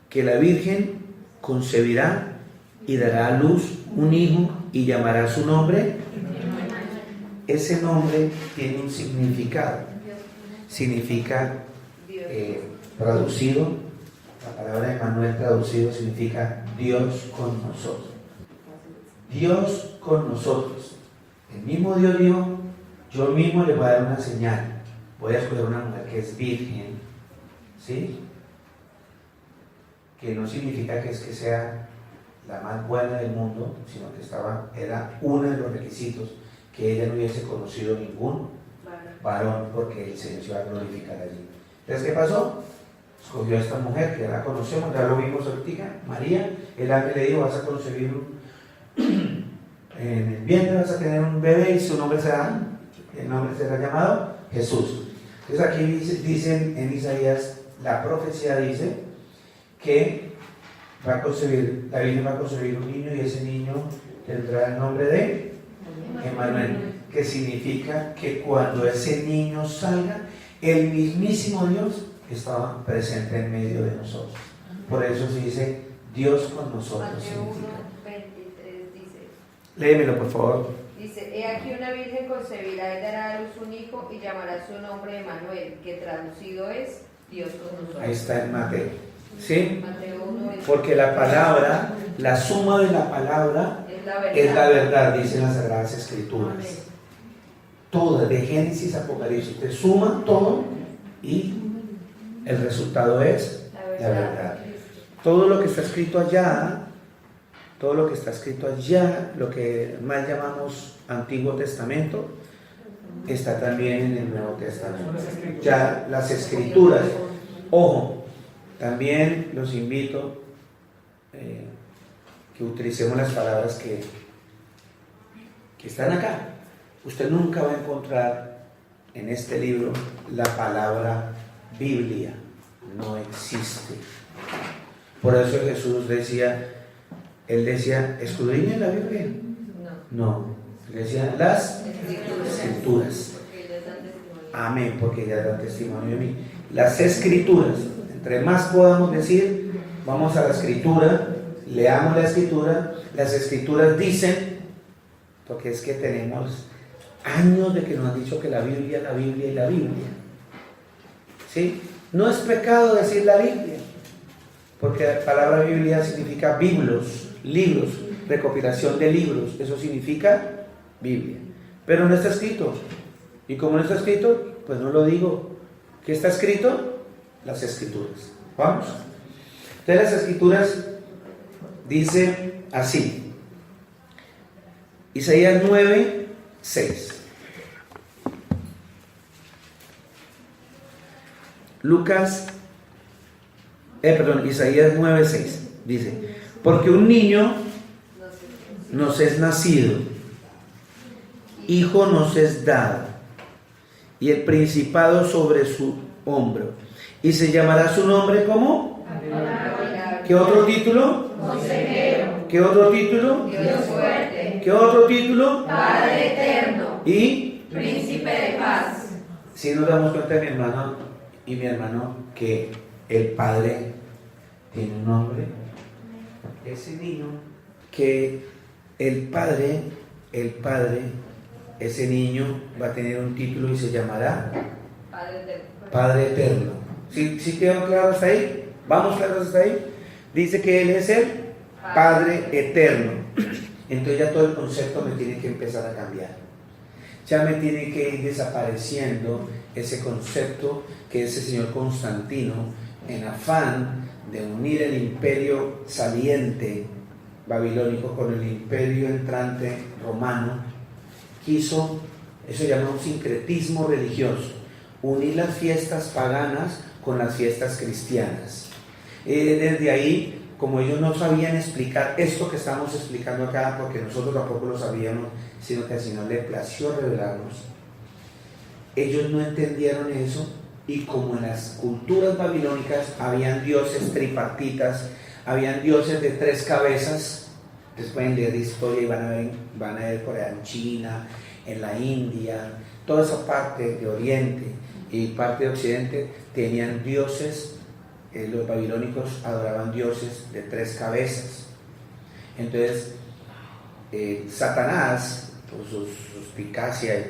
que la Virgen concebirá y dará a luz un hijo y llamará su nombre. Ese nombre tiene un significado. Significa, traducido, la palabra de Manuel traducido significa Dios con nosotros. Dios con nosotros. El mismo Dios dijo, yo mismo le voy a dar una señal. Voy a escoger una mujer que es virgen. ¿Sí? Que no significa que sea la más buena del mundo, sino que era uno de los requisitos, que ella no hubiese conocido ningún varón, porque el Señor se iba a glorificar allí. Entonces, ¿qué pasó? Escogió a esta mujer, que ya la conocemos, ya lo vimos ahorita, María. El ángel le dijo, vas a concebir en el vientre, vas a tener un bebé y su nombre será, el nombre será llamado Jesús. Entonces aquí dicen en Isaías, la profecía dice que la Virgen va a concebir un niño y ese niño tendrá el nombre de Emmanuel, que significa que cuando ese niño salga, el mismísimo Dios estaba presente en medio de nosotros. Por eso se dice Dios con nosotros. Mateo 1:23 dice. Léemelo, por favor. Dice, he aquí una virgen concebirá y dará a luz un hijo y llamará su nombre Emmanuel, que traducido es Dios con nosotros. Ahí está en Mateo. ¿Sí? Mateo 1:23. Porque la palabra, la suma de la palabra es la verdad, dicen las Sagradas Escrituras. Amén. Toda, de Génesis a Apocalipsis, te suma todo y el resultado es la verdad. Todo lo que está escrito allá, lo que más llamamos Antiguo Testamento, está también en el Nuevo Testamento. Ya las Escrituras, ojo, también los invito que utilicemos las palabras que están acá. Usted nunca va a encontrar en este libro la palabra Biblia, no existe. Por eso Jesús decía, Él decía, ¿escudriñen la Biblia? No, Él decía, las Escrituras. Amén, porque ellas dan testimonio de mí. Las Escrituras, entre más podamos decir, vamos a la Escritura, leamos la Escritura, las Escrituras dicen, porque es que tenemos años de que nos han dicho que la Biblia, la Biblia y la Biblia. ¿Sí? No es pecado decir la Biblia, porque la palabra Biblia significa biblos, libros, recopilación de libros, eso significa Biblia. Pero no está escrito. Y como no está escrito, pues no lo digo. ¿Qué está escrito? Las Escrituras. Vamos. Entonces las Escrituras dice así. Isaías 9:6. Isaías 9:6 dice, porque un niño nos es nacido, hijo nos es dado, y el principado sobre su hombro, y se llamará su nombre ¿cómo? ¿Qué otro título? Consejero. ¿Qué otro título? Dios fuerte. ¿Qué otro título? Padre eterno. Y Príncipe de paz. si nos damos cuenta, mi hermano y mi hermano, que el Padre tiene un nombre. Ese niño, que el Padre, ese niño va a tener un título y se llamará Padre eterno. Padre Eterno. ¿Sí quedó claro hasta ahí? ¿Vamos claros hasta ahí? Dice que Él es el Padre Eterno. Entonces ya todo el concepto me tiene que empezar a cambiar. Ya me tiene que ir desapareciendo ese concepto que ese señor Constantino, en afán de unir el imperio saliente babilónico con el imperio entrante romano, quiso, eso se llama un sincretismo religioso, unir las fiestas paganas con las fiestas cristianas. Desde ahí, como ellos no sabían explicar esto que estamos explicando acá, porque nosotros tampoco lo sabíamos, sino que al Señor le plació revelarnos, ellos no entendieron eso Y como en las culturas babilónicas habían dioses tripartitas, habían dioses de 3 cabezas, ustedes pueden leer de historia y van a ver por allá en China, en la India, toda esa parte de Oriente y parte de Occidente tenían dioses. Los babilónicos adoraban dioses de 3 cabezas. Entonces Satanás, por su suspicacia,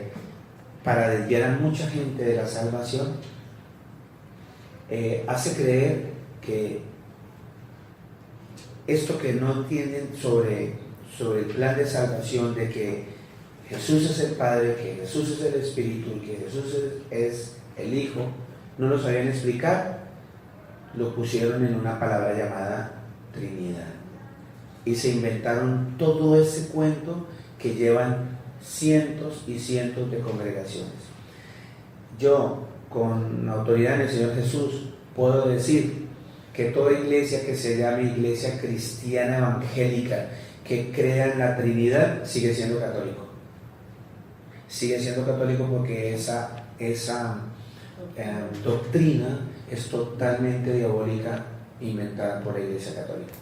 para desviar a mucha gente de la salvación, hace creer que esto que no entienden sobre el plan de salvación, de que Jesús es el Padre, que Jesús es el Espíritu y que Jesús es el Hijo, no lo sabían explicar, lo pusieron en una palabra llamada Trinidad. Y se inventaron todo ese cuento que llevan cientos y cientos de congregaciones. Yo, con autoridad en el Señor Jesús, puedo decir que toda iglesia que se llame iglesia cristiana evangélica, que crea en la Trinidad, sigue siendo católico. Sigue siendo católico porque esa doctrina es totalmente diabólica, inventada por la Iglesia Católica.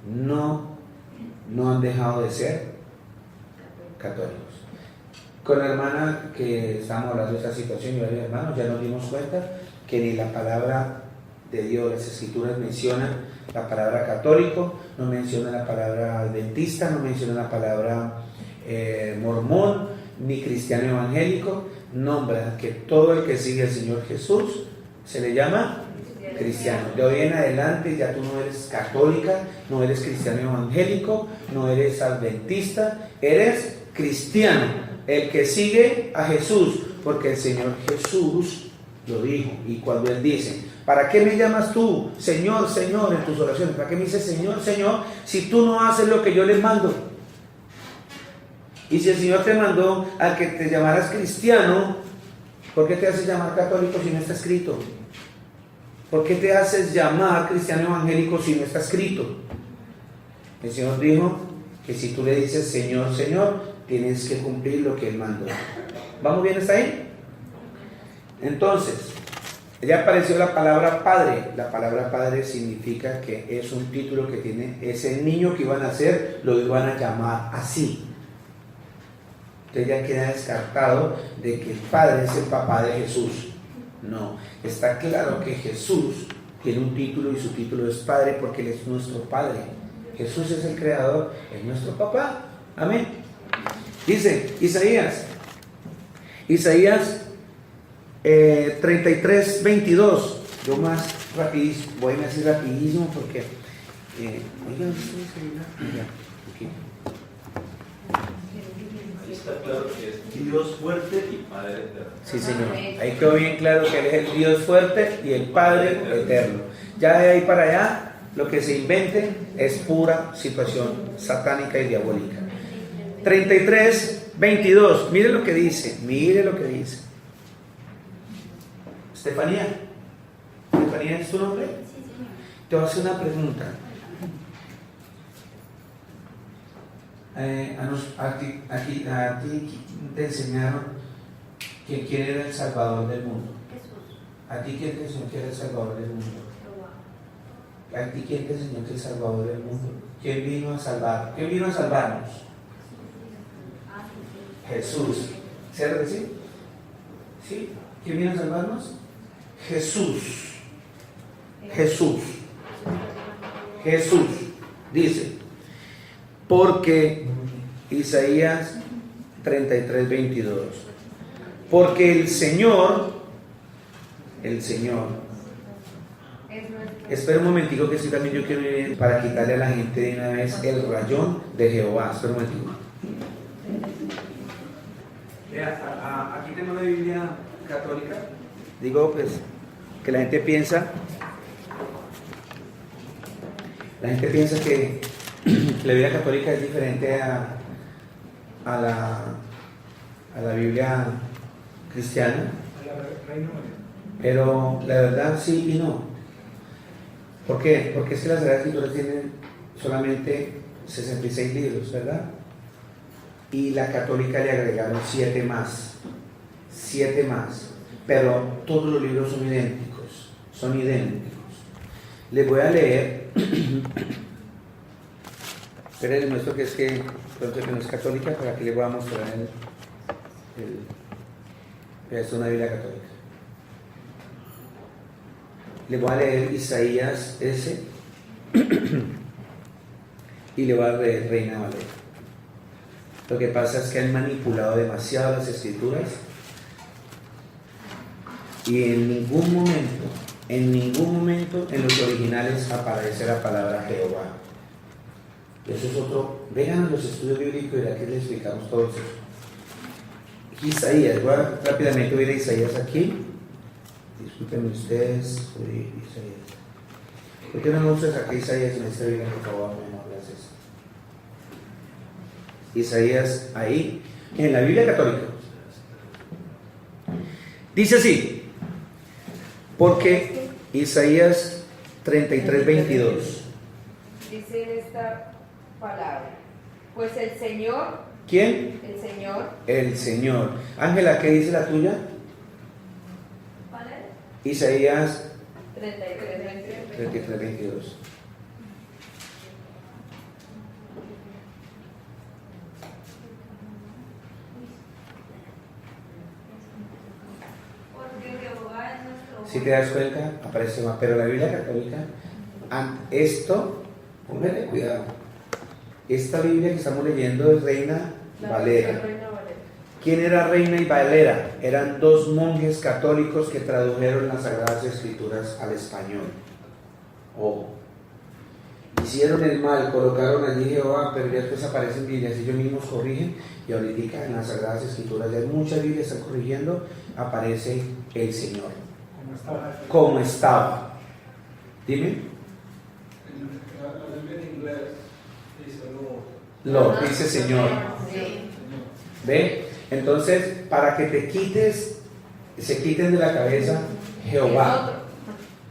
No han dejado de ser católicos. Con la hermana que estábamos hablando de esta situación y varios hermanos, ya nos dimos cuenta que ni la palabra de Dios, las Escrituras mencionan la palabra católico, no menciona la palabra adventista, no menciona la palabra mormón, ni cristiano evangélico. Nombra que todo el que sigue al Señor Jesús se le llama cristiano. De hoy en adelante ya tú no eres católica, no eres cristiano evangélico, no eres adventista, eres cristiano, el que sigue a Jesús, porque el Señor Jesús lo dijo. Y cuando Él dice: ¿para qué me llamas tú Señor, Señor en tus oraciones? ¿Para qué me dices Señor, Señor si tú no haces lo que yo les mando? Y si el Señor te mandó a que te llamaras cristiano, ¿por qué te haces llamar católico si no está escrito? ¿Por qué te haces llamar cristiano evangélico si no está escrito? El Señor dijo que si tú le dices Señor, Señor, tienes que cumplir lo que Él mandó. ¿Vamos bien hasta ahí? Entonces, ya apareció la palabra Padre. La palabra Padre significa que es un título que tiene ese niño que iban a nacer, lo iban a llamar así. Entonces ya queda descartado de que el Padre es el papá de Jesús. No, está claro que Jesús tiene un título y su título es Padre porque Él es nuestro Padre. Jesús es el Creador, es nuestro papá. Amén. Dice Isaías 33, 22. Yo más rapidísimo, voy a decir rapidísimo porque oigan, está claro que es Dios fuerte y Padre eterno. Sí, Señor. Ahí quedó bien claro que Él es el Dios fuerte y el Padre eterno. Ya de ahí para allá, lo que se invente es pura situación satánica y diabólica. 33, 22. Mire lo que dice. Estefanía. ¿Estefanía es tu nombre? Te voy a hacer una pregunta. A ti te enseñaron que quién era el Salvador del mundo. Jesús. ¿A ti quién te enseñó que era el Salvador del mundo? ¿A ti quién te enseñó que es el Salvador del mundo? ¿Quién vino a salvar? ¿Quién vino a salvarnos? Jesús. ¿Cierto que sí? ¿Sí? ¿Quién vino a salvarnos? Jesús. Dice, porque Isaías 33, 22. Porque el Señor, espera un momentico que sí también yo quiero ir para quitarle a la gente de una vez el rayón de Jehová. Espera un momentico. Aquí tengo la Biblia católica. Digo pues que la gente piensa que la Biblia católica es diferente a la Biblia cristiana, pero la verdad sí y no. ¿Por qué? Porque es que las Sagradas Escrituras tienen solamente 66 libros, ¿verdad? Y la católica le agregaron 7 más. pero todos los libros son idénticos, Les voy a leer, pero les muestro que es que pronto que no es católica, para que les voy a mostrar es una Biblia católica. Les voy a leer Isaías S y le voy a leer Reina Valera. Lo que pasa es que han manipulado demasiado las escrituras y en ningún momento en los originales aparece la palabra Jehová. Eso es otro. Vean los estudios bíblicos y aquí les explicamos todo eso. Isaías, voy a rápidamente ver a Isaías aquí. Disculpen ustedes, soy Isaías. ¿Por qué no me usas aquí Isaías en este video, por favor? No, gracias. Isaías ahí, en la Biblia católica. Dice así, porque Isaías 33:22. Dice esta palabra, pues el Señor. ¿Quién? El Señor. El Señor. Ángela, ¿qué dice la tuya? ¿Vale? Isaías 33:22. 33:22. Si te das cuenta, aparece más, pero la Biblia católica, esto, póngale cuidado. Esta Biblia que estamos leyendo es Reina Valera. ¿Quién era Reina y Valera? Eran dos monjes católicos que tradujeron las Sagradas Escrituras al español. Ojo. Hicieron el mal, colocaron allí Jehová, pero ya después aparecen Biblias, ellos mismos corrigen, y ahorita en las Sagradas Escrituras, ya muchas Biblias están corrigiendo, aparece el Señor. Como estaba. Dime. En inglés dice Lo dice Señor. Sí. ¿Ve? Entonces, para que te quites, se quiten de la cabeza Jehová.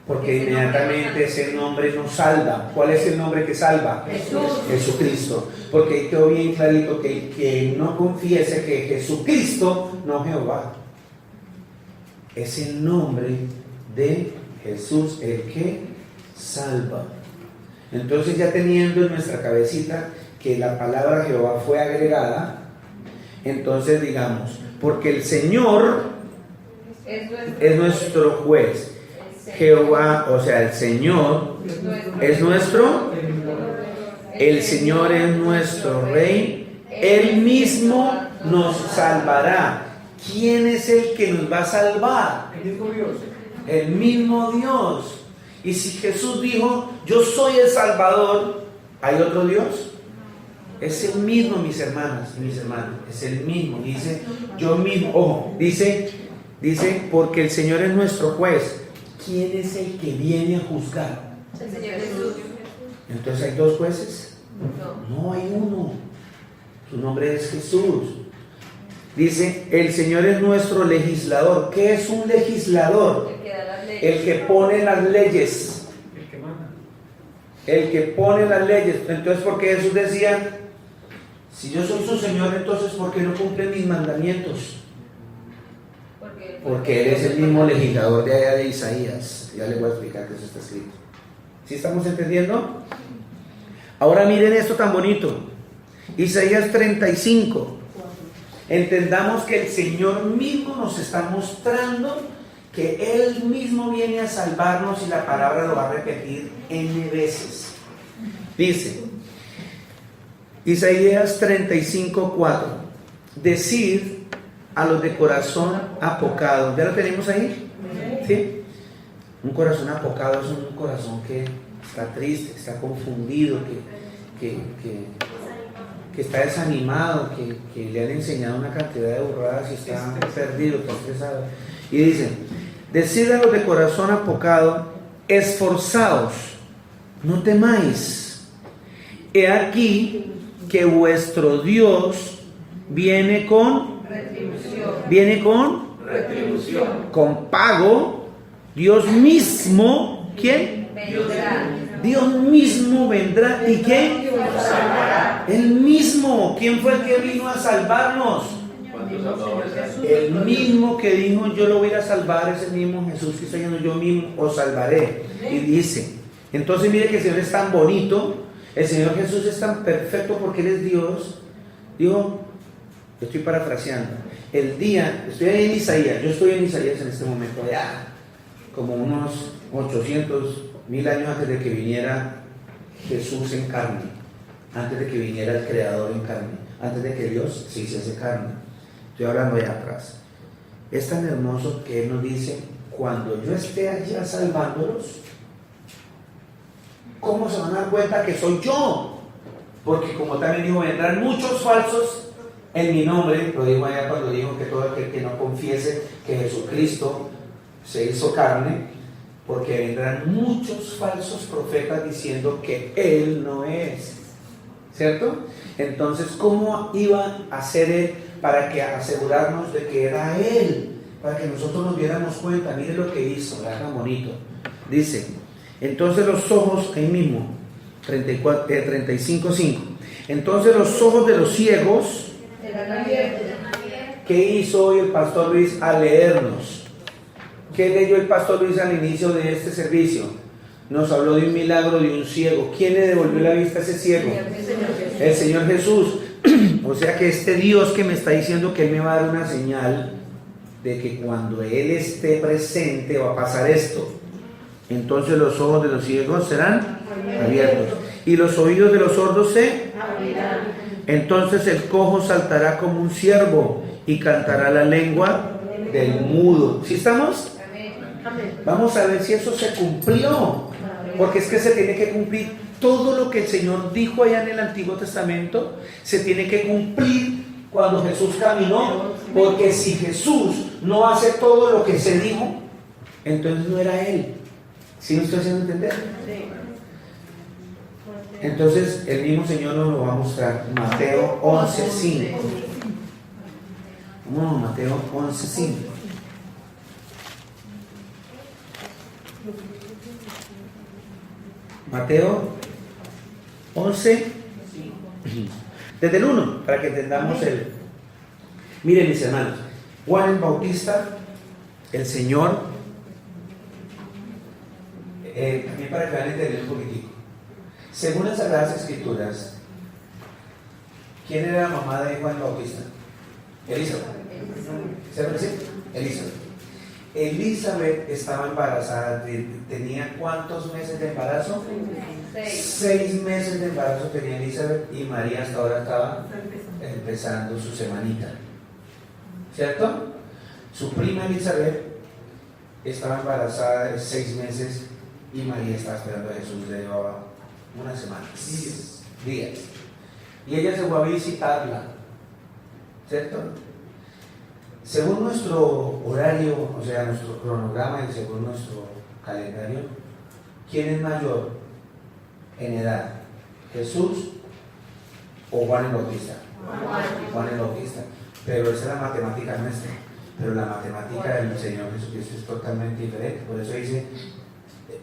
Porque inmediatamente ese nombre nos salva. ¿Cuál es el nombre que salva? Jesús. Jesucristo. Porque ahí quedó bien clarito que el que no confiese que Jesucristo, no Jehová. Es el nombre de Jesús el que salva. Entonces, ya teniendo en nuestra cabecita que la palabra Jehová fue agregada, entonces digamos, porque el Señor es nuestro juez. Jehová, o sea, el Señor es nuestro, el Señor es nuestro Rey, Él mismo nos salvará. ¿Quién es el que nos va a salvar? el mismo Dios. El mismo Dios. Y si Jesús dijo, yo soy el Salvador, ¿hay otro Dios? Es el mismo, mis hermanas y mis hermanos, es el mismo. Dice, yo mismo, ojo, dice, porque el Señor es nuestro juez. ¿Quién es el que viene a juzgar? El Señor Jesús. Entonces, ¿hay dos jueces? No, hay uno. Su nombre es Jesús. Dice, el Señor es nuestro legislador. ¿Qué es un legislador? El que da las leyes. El que pone las leyes. El que manda. El que pone las leyes. Entonces, ¿por qué Jesús decía, si yo soy su Señor, entonces ¿por qué no cumple mis mandamientos? Porque Él es el mismo legislador de allá de Isaías. Ya les voy a explicar que eso está escrito. ¿Sí estamos entendiendo? Ahora miren esto tan bonito. Isaías 35. Entendamos que el Señor mismo nos está mostrando que Él mismo viene a salvarnos y la palabra lo va a repetir N veces. Dice, Isaías 35:4. Decid a los de corazón apocado. ¿Ya lo tenemos ahí? ¿Sí? Un corazón apocado es un corazón que está triste, que está confundido, que está desanimado, que le han enseñado una cantidad de burradas y está perdido, está estresado. Y dice, decid a los de corazón apocado, esforzaos, no temáis. He aquí que vuestro Dios viene con Retribución. con pago. Dios mismo, ¿quién? Vendrá. Dios mismo vendrá. ¿Y quién? Nos salvará. Él mismo. ¿Quién fue el que vino a salvarnos? mismo Señor Jesús. El mismo que dijo yo lo voy a salvar es el mismo Jesús que está diciendo yo mismo os salvaré. Y dice, entonces mire que el Señor es tan bonito, el Señor Jesús es tan perfecto porque Él es Dios. Digo, estoy parafraseando, el día, estoy ahí en Isaías, yo estoy en Isaías en este momento, allá, como unos 800.000 años antes de que viniera Jesús en carne, antes de que viniera el Creador en carne, antes de que Dios se hiciese carne. Estoy hablando allá atrás. Es tan hermoso que Él nos dice, cuando yo esté allá salvándolos, ¿cómo se van a dar cuenta que soy yo? Porque como también dijo, vendrán muchos falsos en mi nombre, lo dijo allá cuando dijo que todo aquel que no confiese que Jesucristo se hizo carne, porque vendrán muchos falsos profetas diciendo que Él no es, ¿cierto? Entonces, ¿cómo iba a hacer Él para que asegurarnos de que era Él? Para que nosotros nos diéramos cuenta. Mire lo que hizo, era tan bonito. Dice, entonces los ojos, ahí mismo, 35:5. Entonces los ojos de los ciegos, ¿qué hizo hoy el pastor Luis al leernos? ¿Qué leyó el pastor Luis al inicio de este servicio? Nos habló de un milagro de un ciego. ¿Quién le devolvió la vista a ese ciego? El Señor Jesús. O sea que este Dios que me está diciendo que Él me va a dar una señal de que cuando Él esté presente va a pasar esto. Entonces los ojos de los ciegos serán abiertos y los oídos de los sordos se abrirán. Entonces el cojo saltará como un ciervo y cantará la lengua del mudo. ¿Sí estamos? Vamos a ver si eso se cumplió, porque es que se tiene que cumplir todo lo que el Señor dijo allá en el Antiguo Testamento, se tiene que cumplir cuando Jesús caminó, porque si Jesús no hace todo lo que se dijo, entonces no era Él. ¿Sí me estoy haciendo entender? Entonces el mismo Señor nos lo va a mostrar. Mateo 11:5. Mateo 11:5. Mateo 11, desde el 1, para que entendamos el... Miren mis hermanos, Juan el Bautista, el Señor, también para que vayan a entender un poquitico. Según las Sagradas Escrituras, ¿quién era la mamá de Juan el Bautista? Elizabeth. ¿Se parece? Elizabeth. Elizabeth estaba embarazada, tenía ¿cuántos meses de embarazo? 6 meses de embarazo tenía Elizabeth y María hasta ahora estaba empezando su semanita, ¿cierto? Su prima Elizabeth estaba embarazada de 6 meses y María estaba esperando a Jesús, le llevaba una semana, días, y ella se fue a visitarla, ¿cierto? Según nuestro horario, o sea, nuestro cronograma y según nuestro calendario, ¿quién es mayor en edad? ¿Jesús o Juan el Bautista? Juan el Bautista. Pero esa es la matemática nuestra. Pero la matemática del Señor Jesucristo es totalmente diferente. Por eso dice,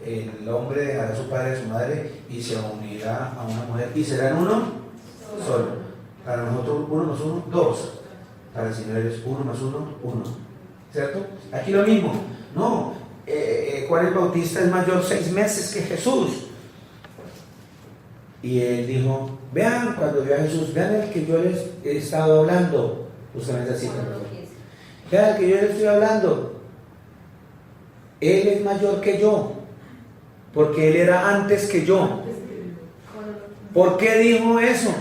el hombre dejará a su padre y a su madre y se unirá a una mujer y serán uno solo. Para nosotros 1 más 1, 2. Para el Señor es 1 más 1, 1. ¿Cierto? Aquí lo mismo. No, Juan el Bautista es mayor 6 meses que Jesús. Y él dijo, vean, cuando vio a Jesús, vean el que yo les he estado hablando. Justamente así. Vean el que yo les estoy hablando. Él es mayor que yo. Porque él era antes que yo. ¿Por qué dijo eso?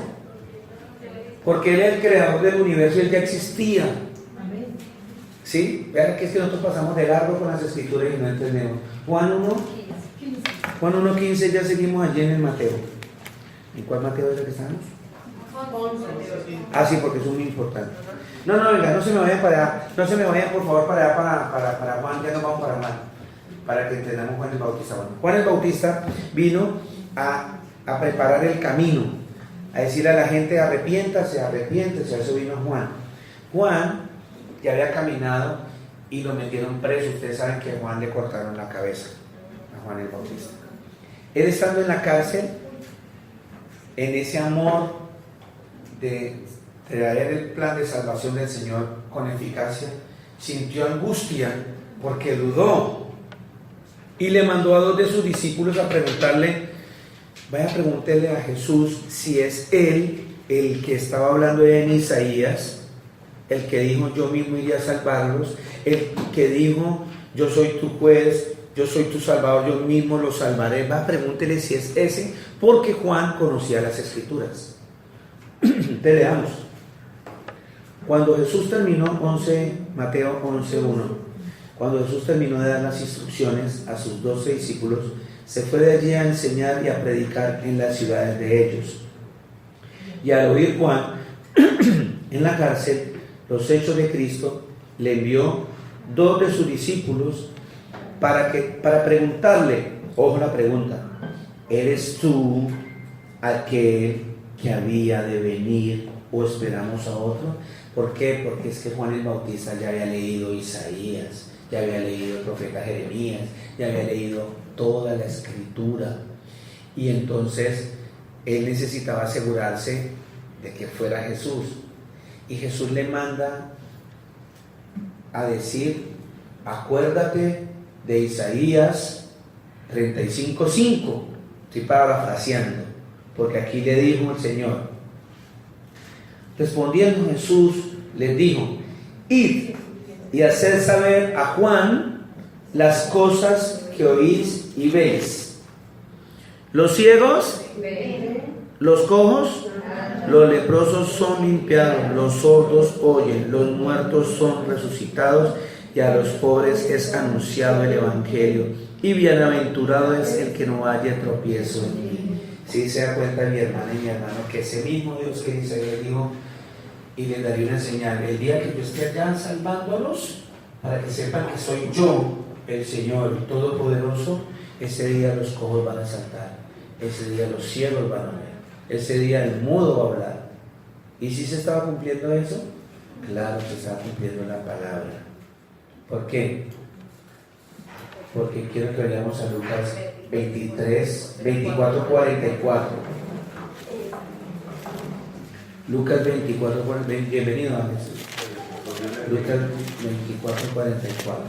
Porque Él es el creador del universo y Él ya existía. ¿Sí? Vean que es que nosotros pasamos de largo con las escrituras y no entendemos. Juan 1:15, ya seguimos allí en el Mateo. ¿En cuál Mateo es el que estamos? Ah, sí, porque es muy importante. No, venga, no se me vayan para allá. No se me vayan, por favor, para allá, para Juan. Ya nos vamos para Juan. Para que entendamos Juan el Bautista. Bueno, Juan el Bautista vino a preparar el camino, a decirle a la gente, arrepiéntase, a eso vino Juan. Juan, que había caminado y lo metieron preso. Ustedes saben que a Juan le cortaron la cabeza, a Juan el Bautista. Él estando en la cárcel, en ese amor de traer el plan de salvación del Señor con eficacia, sintió angustia porque dudó y le mandó a 2 de sus discípulos a preguntarle, vaya, pregúntele a Jesús si es él el que estaba hablando en Isaías, el que dijo yo mismo iría a salvarlos, el que dijo yo soy tu juez, yo soy tu salvador, yo mismo los salvaré. Va, pregúntele si es ese, porque Juan conocía las escrituras. Te leamos. Cuando Jesús terminó, Mateo 11:1, cuando Jesús terminó de dar las instrucciones a sus 12 discípulos, se fue de allí a enseñar y a predicar en las ciudades de ellos. Y al oír Juan en la cárcel los hechos de Cristo, le envió 2 de sus discípulos para preguntarle, ojo la pregunta, ¿eres tú aquel que había de venir o esperamos a otro? ¿Por qué? Porque es que Juan el Bautista ya había leído Isaías, ya había leído el profeta Jeremías, ya había leído toda la escritura, y entonces él necesitaba asegurarse de que fuera Jesús, y Jesús le manda a decir, acuérdate de Isaías 35:5, estoy parafraseando, porque aquí le dijo el Señor. Respondiendo Jesús les dijo, id y haced saber a Juan las cosas que oís y veis. Los ciegos, los cojos, los leprosos son limpiados, los sordos oyen, los muertos son resucitados, y a los pobres es anunciado el Evangelio, y bienaventurado es el que no haya tropiezo en mí. Si se da cuenta mi hermana y mi hermano, que ese mismo Dios que Isaías dijo, y les daré una señal, el día que yo esté allá salvándolos, para que sepan que soy yo, el Señor Todopoderoso, ese día los cojos van a saltar, ese día los ciegos van a ver, ese día el mudo va a hablar. ¿Y si se estaba cumpliendo eso? Claro, se estaba cumpliendo la palabra. ¿Por qué? Porque quiero que vayamos a Lucas 24:44. Lucas 24:44. Bienvenido a Jesús. Lucas 24:44.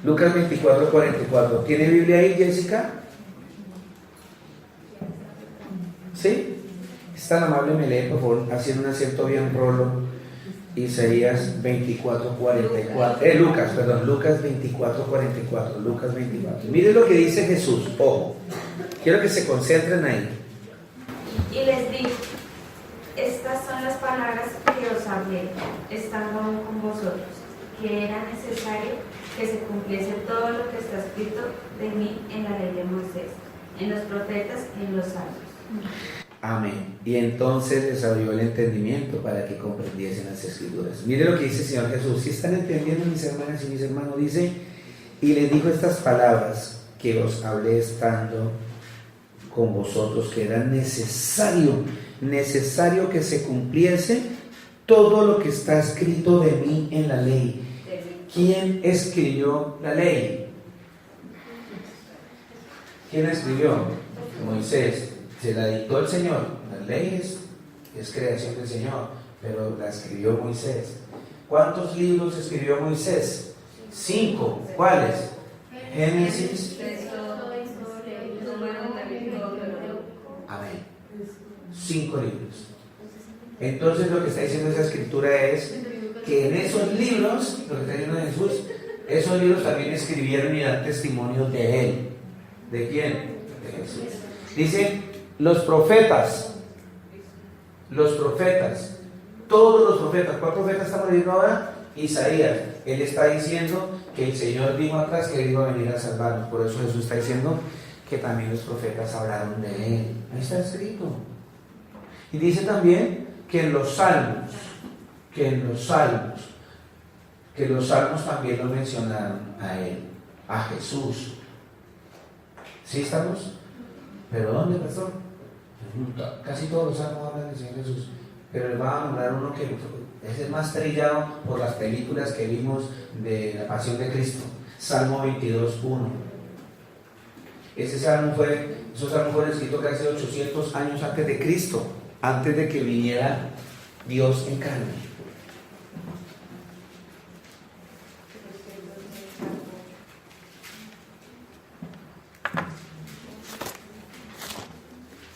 Lucas 24:44. ¿Tiene Biblia ahí, Jessica? ¿Sí? Es tan amable, me lee, por favor, haciendo un acento bien rolo. Isaías 24:44. Lucas 24:44. Lucas 24. Mire lo que dice Jesús. Ojo. Quiero que se concentren ahí. Y les dijo, estas son las palabras que os hablé, estando aún con vosotros, que era necesario que se cumpliese todo lo que está escrito de mí en la ley de Moisés, en los profetas y en los salmos. Amén. Y entonces les abrió el entendimiento para que comprendiesen las escrituras. Mire lo que dice el Señor Jesús. Si están entendiendo, mis hermanas y mis hermanos, dice, y les dijo estas palabras que os hablé estando con vosotros, que era necesario que se cumpliese todo lo que está escrito de mí en la ley. ¿Quién escribió la ley? ¿Quién escribió? Moisés. Se la dictó el Señor. La ley es creación del Señor, pero la escribió Moisés. ¿Cuántos libros escribió Moisés? 5. ¿Cuáles? Génesis. Amén. 5 libros. Entonces lo que está diciendo esa escritura es que en esos libros, lo que está diciendo Jesús, esos libros también escribieron y dan testimonio de Él. ¿De quién? De Jesús. Dice, los profetas, todos los profetas. ¿Cuál profeta estamos leyendo ahora? Isaías. Él está diciendo que el Señor dijo atrás que Él iba a venir a salvarnos. Por eso Jesús está diciendo que también los profetas hablaron de Él. Ahí está escrito. Y dice también que en los salmos también lo mencionaron a Él, a Jesús. ¿Sí estamos? ¿Pero dónde, pastor? Casi todos los salmos hablan del Señor Jesús, pero les va a nombrar uno que es el más trillado por las películas que vimos de la Pasión de Cristo. Salmo 22:1. Esos salmos fueron escritos casi 800 años antes de Cristo, antes de que viniera Dios en carne.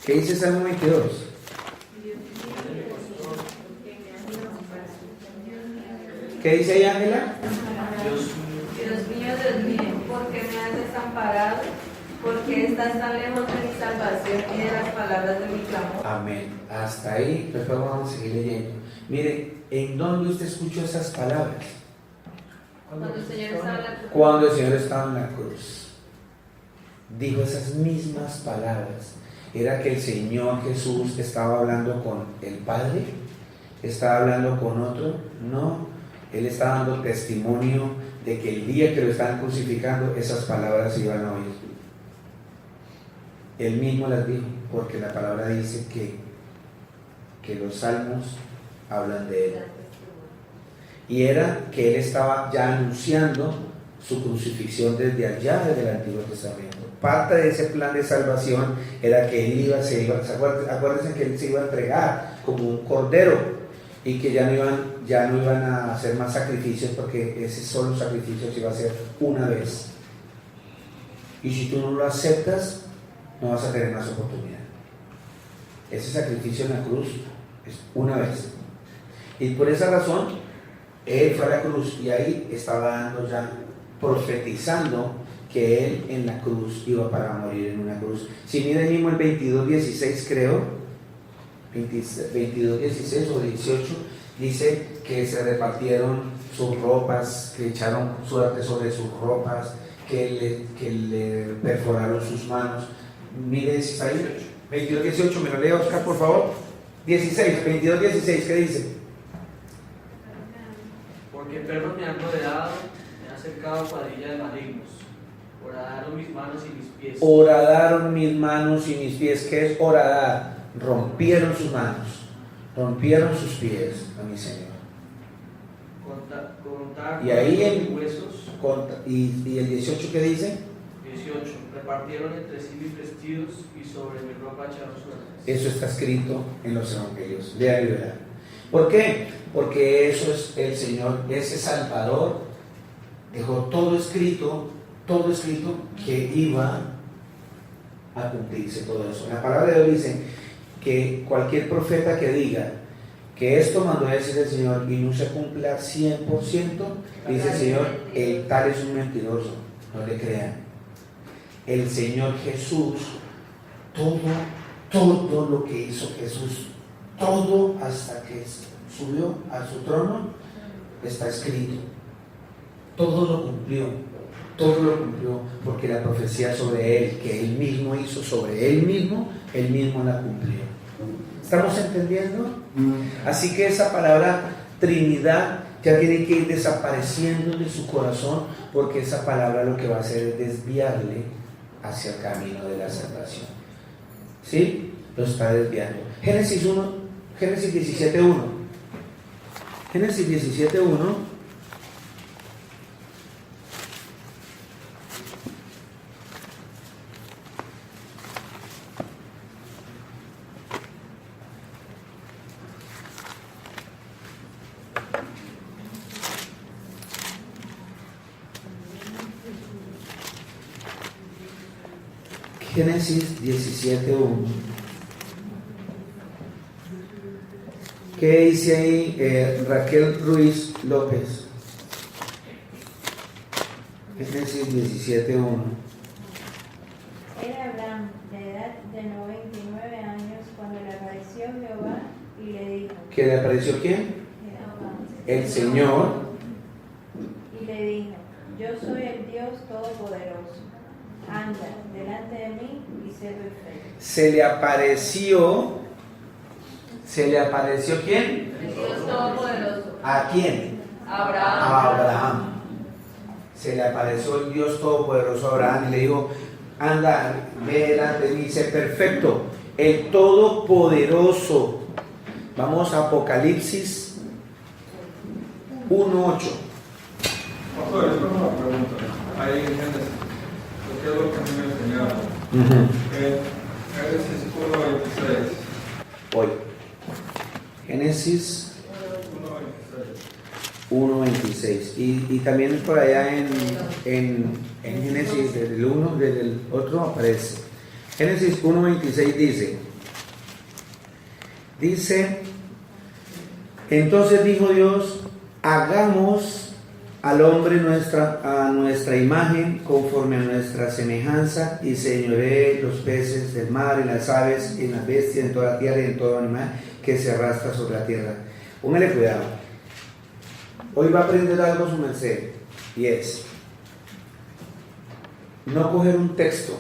¿Qué dice Salmo 22? ¿Qué dice ahí, Ángela? Dios mío, ¿por qué me has desamparado? ¿Por qué estás tan lejos de mi salvación y de las palabras de mi clamor? Amén. Hasta ahí, después vamos a seguir leyendo. Mire, ¿en dónde usted escuchó esas palabras? Cuando el Señor estaba en la cruz. Cuando el Señor estaba en la cruz. Dijo esas mismas palabras. ¿Era que el Señor Jesús estaba hablando con el Padre? ¿Estaba hablando con otro? No. Él estaba dando testimonio de que el día que lo estaban crucificando, esas palabras se iban a oír. Él mismo las dijo, porque la palabra dice que los salmos hablan de él. Y era que él estaba ya anunciando su crucifixión desde allá, desde el Antiguo Testamento. Parte de ese plan de salvación era que él acuérdense que él se iba a entregar como un cordero y que ya no iban a hacer más sacrificios, porque ese solo sacrificio se iba a hacer una vez. Y si tú no lo aceptas, no vas a tener más oportunidad. Ese sacrificio en la cruz es una vez. Y por esa razón, él fue a la cruz y ahí estaba dando ya, profetizando que él en la cruz iba para morir en una cruz. Si miren mismo el 22:16 creo, 22:16 o 18, dice que se repartieron sus ropas, que echaron suerte sobre sus ropas, que le perforaron sus manos. Mire si está ahí, 22:18, me lo lee Oscar por favor. 22:16, ¿qué dice? Porque perros me han rodeado, me han cercado cuadrilla de malignos. Horadaron mis manos y mis pies. Horadaron mis manos y mis pies. ¿Qué es horadar? Rompieron sus manos, rompieron sus pies a mi Señor. Contar Y ahí mis huesos. ¿Y el 18 qué dice? 18. Repartieron entre sí mis vestidos y sobre mi ropa echaron suertes. Eso está escrito en los evangelios. Lea y verá. ¿Por qué? Porque eso es el Señor, ese Salvador, dejó todo escrito que iba a cumplirse todo eso. La palabra de Dios dice que cualquier profeta que diga que esto mandó a decir el Señor y no se cumpla 100%, dice el Señor, el tal es un mentiroso, no le crean. El Señor Jesús, todo lo que hizo Jesús, todo hasta que subió a su trono, está escrito. Todo lo cumplió, porque la profecía sobre él, que él mismo hizo sobre él mismo la cumplió. ¿Estamos entendiendo? Así que esa palabra Trinidad ya tiene que ir desapareciendo de su corazón, porque esa palabra lo que va a hacer es desviarle hacia el camino de la salvación. ¿Sí? Lo está desviando. Génesis 17:1. Génesis 17:1. Génesis 17:1. ¿Qué dice ahí Raquel Ruiz López? Génesis 17:1. Era Abraham de edad de 99 años cuando le apareció Jehová y le dijo. ¿Que le apareció quién? El Señor. Y le dijo: Yo soy el Dios Todopoderoso. Anda delante de mí y sé perfecto. Se le apareció ¿quién? El Dios Todopoderoso. ¿A quién? Abraham. A Abraham. Se le apareció el Dios Todopoderoso a Abraham y le dijo: anda, ve delante de mí, sé perfecto. El Todopoderoso. Vamos a Apocalipsis 1:8. Pastor, es una pregunta. ahí en Génesis, porque es lo que a mí me enseñaba. Génesis 1:26. Hoy. Génesis 1:26. Y también por allá en Génesis, desde el 1, desde el otro aparece. Génesis 1:26 dice, entonces dijo Dios, hagamos al hombre a nuestra imagen, conforme a nuestra semejanza, y señoree los peces del mar, en las aves, en las bestias, en toda la tierra y en todo animal que se arrastra sobre la tierra. Póngale cuidado. Hoy va a aprender algo su merced, y es no coger un texto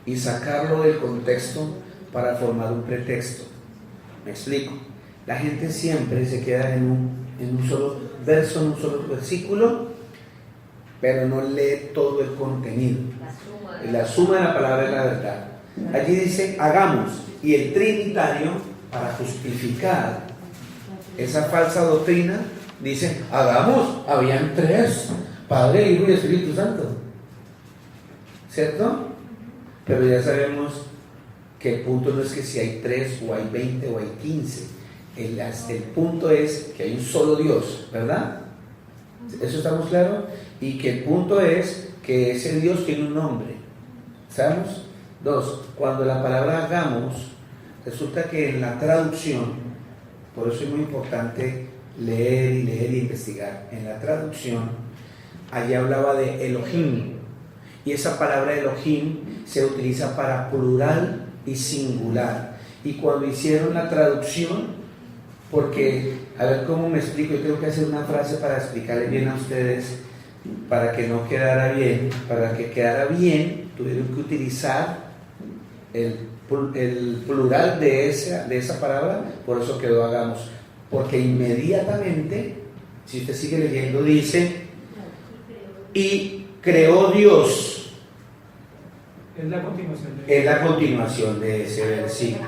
y sacarlo del contexto para formar un pretexto. Me explico. La gente siempre se queda en un solo verso, en un solo versículo, pero no lee todo el contenido. La suma de la palabra es la verdad. Allí dice hagamos, y el trinitario, para justificar esa falsa doctrina, dice hagamos, habían tres, Padre, Hijo y Espíritu Santo, ¿cierto? Pero ya sabemos que el punto no es que si hay 3 o hay 20 o hay 15, el punto es que hay un solo Dios, ¿verdad? ¿Eso estamos claros? Y que el punto es que ese Dios tiene un nombre, ¿sabemos? 2, cuando la palabra hagamos, resulta que en la traducción, por eso es muy importante leer y investigar, en la traducción, allí hablaba de Elohim, y esa palabra Elohim se utiliza para plural y singular. Y cuando hicieron la traducción, porque, a ver cómo me explico, yo tengo que hacer una frase para explicarle bien a ustedes, para que no quedara bien, para que quedara bien, tuvieron que utilizar el plural de esa palabra, por eso quedó hagamos, porque inmediatamente, si usted sigue leyendo, dice, y creó Dios. Es la continuación de ese versículo.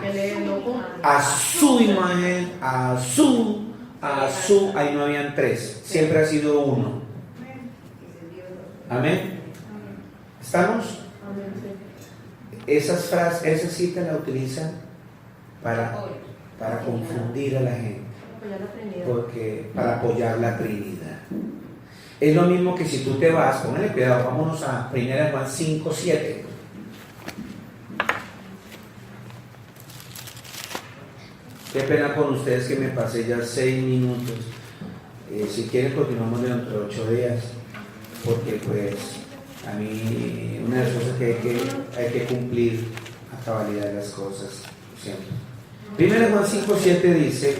A su imagen, a su, ahí no habían 3, siempre ha sido 1. Amén. ¿Estamos? Esas frases, esa cita la utilizan para confundir a la gente, porque para apoyar la Trinidad. Es lo mismo que si tú te vas, póngale cuidado, vámonos a 1 Juan 5:7. Qué pena con ustedes que me pasé ya 6 minutos. Si quieren continuamos dentro de 8 días, porque pues a mí una de las cosas que hay que cumplir a cabalidad las cosas siempre. 1 Juan 5:7 dice,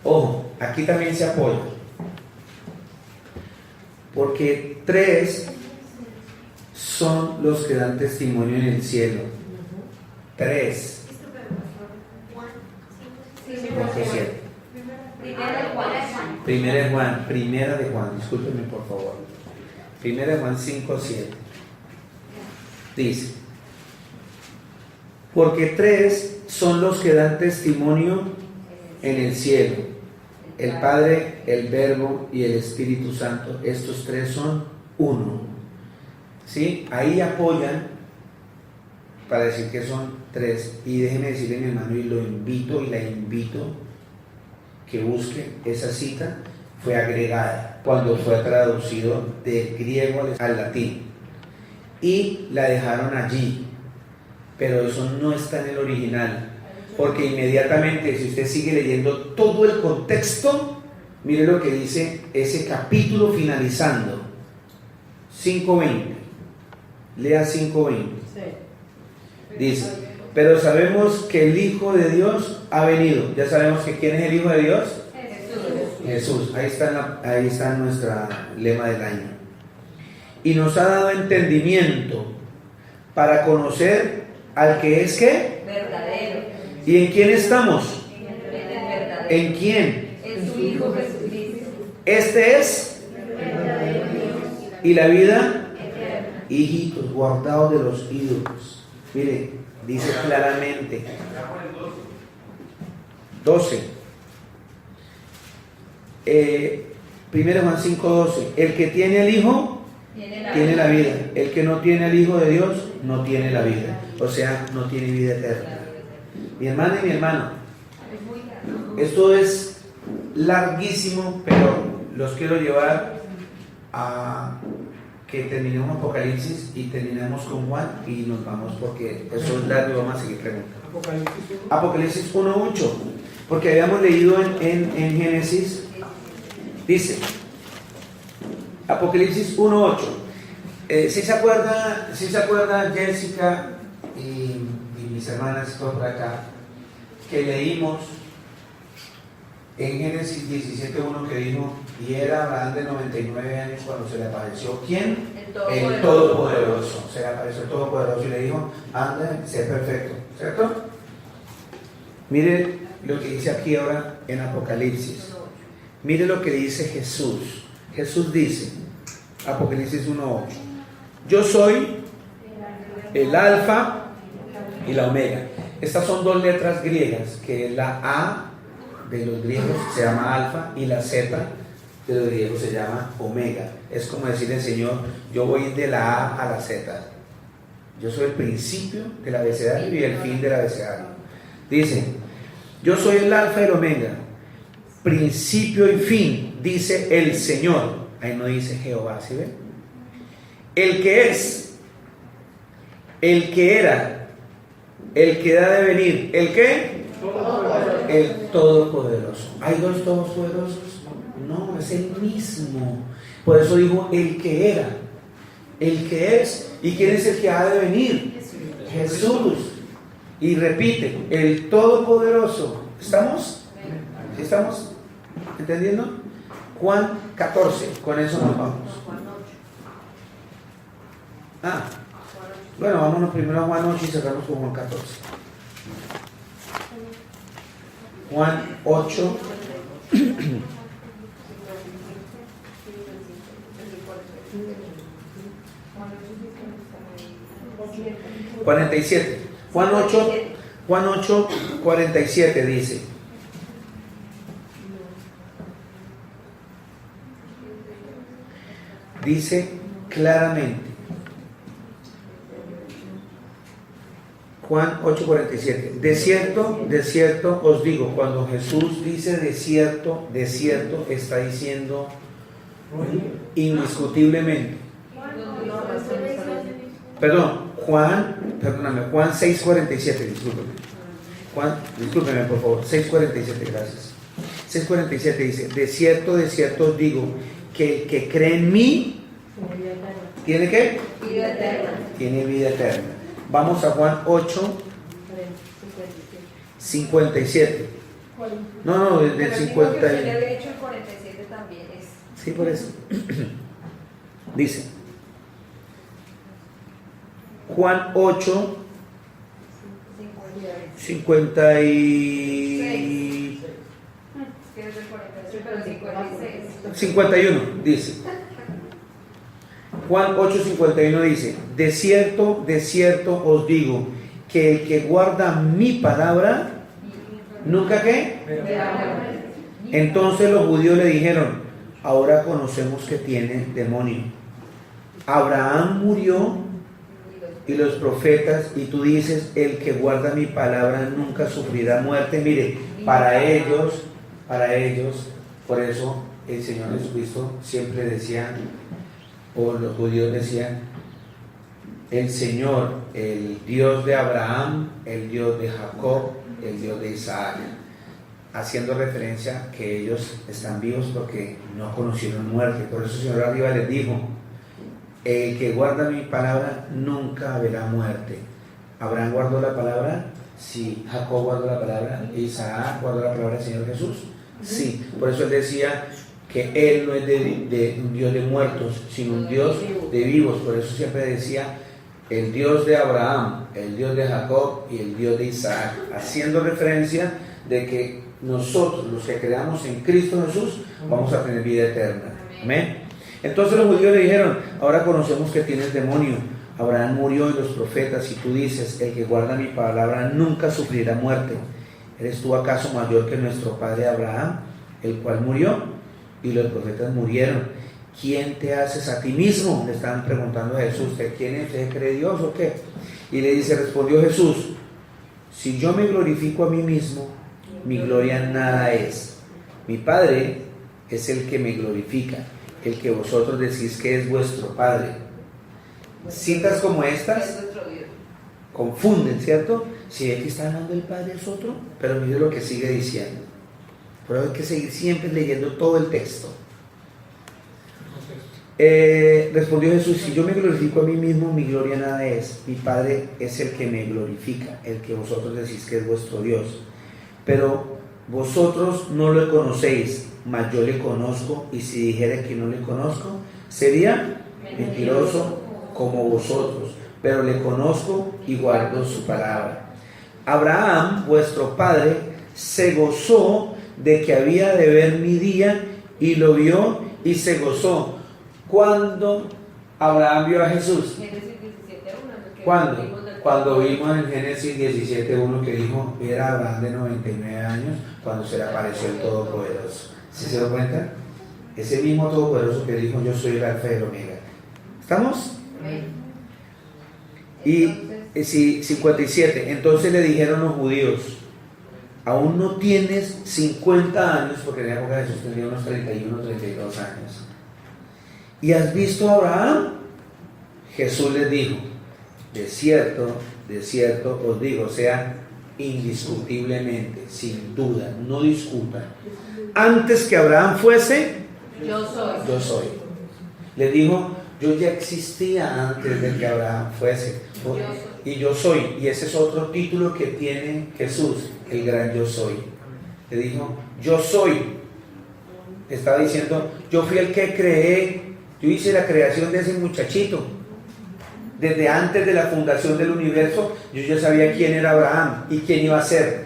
ojo, aquí también se apoya, porque 3 son los que dan testimonio en el cielo. 3. Primera de Juan, discúlpenme por favor. 1 Juan 5:7 dice, porque 3 son los que dan testimonio en el cielo, el Padre, el Verbo y el Espíritu Santo. Estos 3 son uno. ¿Sí? Ahí apoyan para decir que son 3. Y déjeme decirle, mi hermano, y lo invito y la invito que busque esa cita. Fue agregada cuando fue traducido del griego al latín y la dejaron allí, pero eso no está en el original, porque inmediatamente, si usted sigue leyendo todo el contexto, mire lo que dice ese capítulo finalizando, 5:20. Lea 5:20. Dice, pero sabemos que el Hijo de Dios ha venido. Ya sabemos que ¿quién es el Hijo de Dios? Jesús. Ahí está nuestra lema del año. Y nos ha dado entendimiento para conocer al que es ¿qué? Verdadero. ¿Y en quién estamos? ¿En quién? En su Hijo Jesucristo. Este es. Y la vida. Hijitos, guardados de los ídolos. Mire, dice claramente 12. 1 Juan 5:12, el que tiene el Hijo tiene la vida, el que no tiene el Hijo de Dios no tiene la vida, o sea, no tiene vida eterna. Mi hermana y mi hermano, esto es larguísimo, pero los quiero llevar a que terminemos Apocalipsis y terminemos con Juan y nos vamos, porque eso es largo y vamos a seguir preguntando. Apocalipsis 1:8, porque habíamos leído en Génesis, dice Apocalipsis 1:8. Si se acuerda Jessica y mis hermanas todas por acá, que leímos en Génesis 17:1 que dijo, y era Abraham de 99 años cuando se le apareció, ¿quién? El Todopoderoso. Se le apareció el Todopoderoso y le dijo, anda, sé perfecto, ¿cierto? Mire lo que dice aquí ahora en Apocalipsis. Mire lo que dice Jesús. Jesús dice, Apocalipsis 1:8, yo soy el Alfa y la Omega. Estas son dos letras griegas, que la A de los griegos se llama Alfa y la Z de los griegos se llama Omega. Es como decirle al Señor, yo voy de la A a la Z. Yo soy el principio del abecedario y el fin del abecedario. Dice, yo soy el Alfa y el Omega, principio y fin, dice el Señor. Ahí no dice Jehová, ¿sí ven? El que es, el que era, el que ha de venir, ¿el qué? El Todopoderoso. ¿Hay dos Todopoderosos? No, es el mismo. Por eso dijo el que era, el que es. ¿Y quién es el que ha de venir? Jesús. Y repite, el Todopoderoso. ¿Estamos? ¿Sí estamos entendiendo? Juan 14, con eso nos vamos. Bueno, vámonos primero a Juan 8 y cerramos con Juan 14. Juan 8. Juan 8, 47 dice. Dice claramente. Juan 8:47. De cierto os digo, cuando Jesús dice de cierto, está diciendo indiscutiblemente. Juan 6:47, discúlpeme por favor, 6:47, gracias. 6:47 dice, de cierto os digo, que el que cree en mí, ¿tiene qué? Vida eterna. Tiene vida eterna. Vamos a Juan 8, 57. No, del 50. Yo le había dicho el 47 también es. Sí, por eso. Dice Juan 8, 50 y... Es que es del 46, pero 56. 51 dice. Juan 8:51 dice, de cierto os digo, que el que guarda mi palabra, ¿nunca qué? Entonces los judíos le dijeron, ahora conocemos que tiene demonio. Abraham murió y los profetas, y tú dices, el que guarda mi palabra nunca sufrirá muerte. Mire, para ellos, por eso el Señor Jesucristo siempre decía, o los judíos decían, el Señor, el Dios de Abraham, el Dios de Jacob, el Dios de Isaac, haciendo referencia que ellos están vivos porque no conocieron muerte. Por eso el Señor arriba les dijo, el que guarda mi palabra nunca verá muerte. ¿Abraham guardó la palabra? Sí. ¿Jacob guardó la palabra? ¿Isaac guardó la palabra del Señor Jesús? Sí. Por eso él decía que Él no es de un Dios de muertos, sino un Dios de vivos. Por eso siempre decía el Dios de Abraham, el Dios de Jacob y el Dios de Isaac, haciendo referencia de que nosotros, los que creamos en Cristo Jesús, vamos a tener vida eterna. Amén. Entonces los judíos le dijeron, ahora conocemos que tienes demonio. Abraham murió y los profetas, y tú dices, el que guarda mi palabra nunca sufrirá muerte. ¿Eres tú acaso mayor que nuestro padre Abraham, el cual murió? y los profetas murieron. ¿Quién te haces a ti mismo? Le estaban preguntando a Jesús. ¿Usted quién es? ¿Usted cree Dios o qué? Y le dice, respondió Jesús, si yo me glorifico a mí mismo, mi gloria nada es. Mi Padre es el que me glorifica, el que vosotros decís que es vuestro Padre. Citas como estas Es nuestro Dios. confunden, ¿cierto? Si ve que está hablando el Padre es otro, pero mire lo que sigue diciendo. Pero hay que seguir siempre leyendo todo el texto. Respondió Jesús, si yo me glorifico a mí mismo, mi gloria nada es. Mi Padre es el que me glorifica, el que vosotros decís que es vuestro Dios. Pero vosotros no lo conocéis, mas yo le conozco, y si dijera que no le conozco, sería mentiroso como vosotros, pero le conozco y guardo su palabra. Abraham, vuestro padre, se gozó de que había de ver mi día, y lo vio y se gozó. ¿Cuándo Abraham vio a Jesús? Génesis 17:1. ¿Cuándo? Cuando vimos en Génesis 17:1 que dijo, era Abraham de 99 años cuando se le apareció el Todopoderoso. ¿Sí se da cuenta? Ese mismo Todopoderoso que dijo, yo soy el Alfa y el Omega. ¿Estamos? Y 57. Entonces le dijeron los judíos, aún no tienes 50 años, porque en la época de Jesús tenía unos 31, 32 años. ¿Y has visto a Abraham? Jesús les dijo, de cierto os digo, o sea, indiscutiblemente, sin duda, no discutan. Antes que Abraham fuese, Yo soy. yo soy. Le dijo, yo ya existía antes de que Abraham fuese. Y yo soy. Y ese es otro título que tiene Jesús, el gran yo soy. Le dijo, yo soy. Estaba diciendo, yo fui el que creé. Yo hice la creación de ese muchachito. Desde antes de la fundación del universo, yo ya sabía quién era Abraham y quién iba a ser.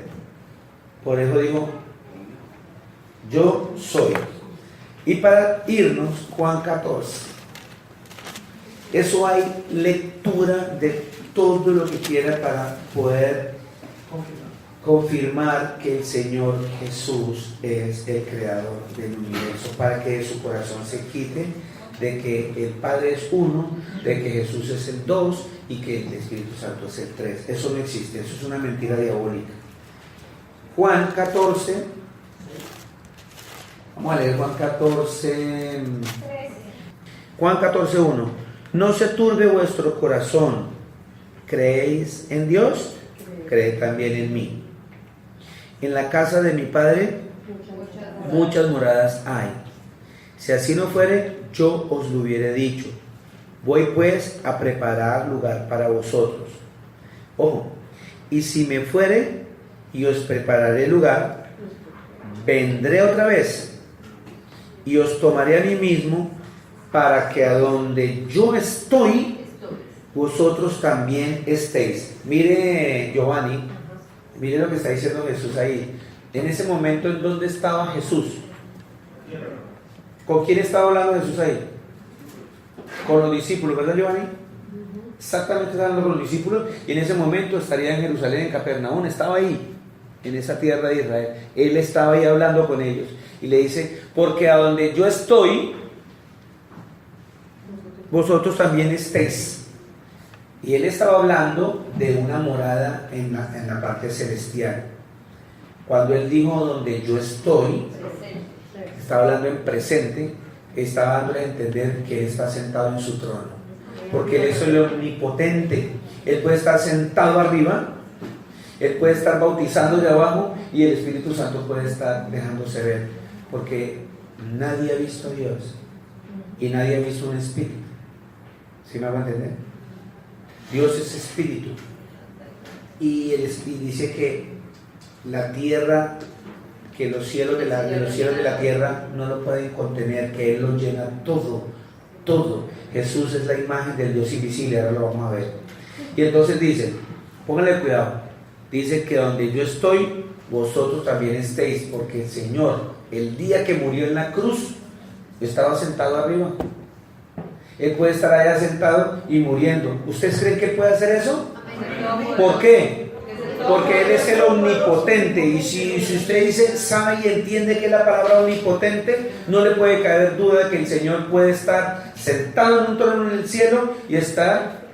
Por eso digo, yo soy. Y para irnos, Juan 14. Eso hay lectura de todo lo que quiera para poder confirmar que el Señor Jesús es el creador del universo, para que de su corazón se quite de que el Padre es uno, de que Jesús es el 2 y que el Espíritu Santo es el 3. Eso no existe, eso es una mentira diabólica. Juan 14, vamos a leer Juan 14, Juan 14, 1. No se turbe vuestro corazón, ¿creéis en Dios? Creed también en mí. En la casa de mi Padre muchas moradas hay. Si así no fuere, yo os lo hubiera dicho. Voy pues a preparar lugar para vosotros. Ojo, y si me fuere y os prepararé lugar, vendré otra vez y os tomaré a mí mismo, para que a donde yo estoy, vosotros también estéis. Mire, Giovanni, mire lo que está diciendo Jesús ahí. En ese momento, ¿en dónde estaba Jesús? ¿Con quién estaba hablando Jesús ahí? Con los discípulos, ¿verdad, Giovanni? Exactamente, estaba hablando con los discípulos, y en ese momento estaría en Jerusalén, en Capernaum, estaba ahí, en esa tierra de Israel. Él estaba ahí hablando con ellos, y le dice, porque a donde yo estoy, vosotros también estéis. Y él estaba hablando de una morada en la parte celestial. Cuando él dijo donde yo estoy, estaba hablando en presente, estaba dándole a entender que él está sentado en su trono, porque él es el omnipotente. Él puede estar sentado arriba, él puede estar bautizando de abajo, y el Espíritu Santo puede estar dejándose ver, porque nadie ha visto a Dios y nadie ha visto un espíritu. ¿Sí me hago entender? Dios es espíritu, y dice que la tierra, que los cielos de la tierra no lo pueden contener, que Él lo llena todo, todo. Jesús es la imagen del Dios invisible, ahora lo vamos a ver. Y entonces dice, pónganle cuidado, dice que donde yo estoy, vosotros también estéis, porque el Señor, el día que murió en la cruz, estaba sentado arriba. Él puede estar allá sentado y muriendo. ¿Ustedes creen que Él puede hacer eso? ¿Por qué? Porque Él es el omnipotente. Y si usted dice, sabe y entiende que es la palabra omnipotente, no le puede caber duda de que el Señor puede estar sentado en un trono en el cielo y estar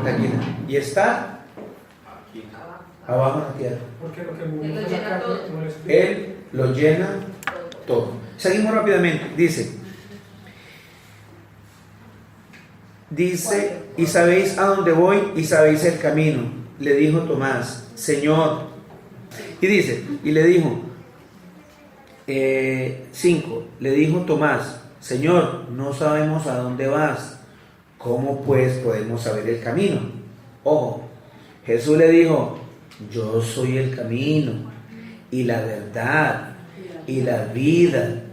aquí, y estar abajo en la tierra. Porque lo que Él movemos lo la llena carne todo. no lo espíritu. Él lo llena todo. Seguimos rápidamente. Dice, y sabéis a dónde voy y sabéis el camino. Le dijo Tomás, Señor. Y dice, y le dijo, 5, le dijo Tomás, Señor, no sabemos a dónde vas. ¿Cómo pues podemos saber el camino? Ojo, Jesús le dijo, yo soy el camino y la verdad y la vida.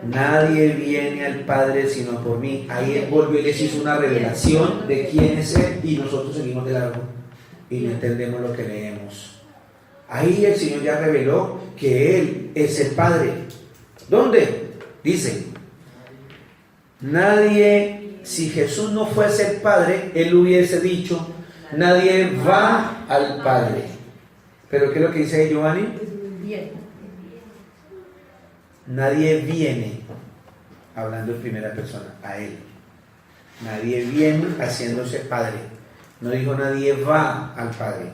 Nadie viene al Padre sino por mí. Ahí Él volvió y les hizo una revelación de quién es Él y nosotros seguimos de largo y no entendemos lo que leemos. Ahí el Señor ya reveló que Él es el Padre. ¿Dónde? Dice, nadie, si Jesús no fuese el Padre, Él hubiese dicho, nadie va al Padre. ¿Pero qué es lo que dice ahí Giovanni? Bien. Nadie viene, hablando en primera persona, a Él. Nadie viene haciéndose Padre. No dijo nadie va al Padre,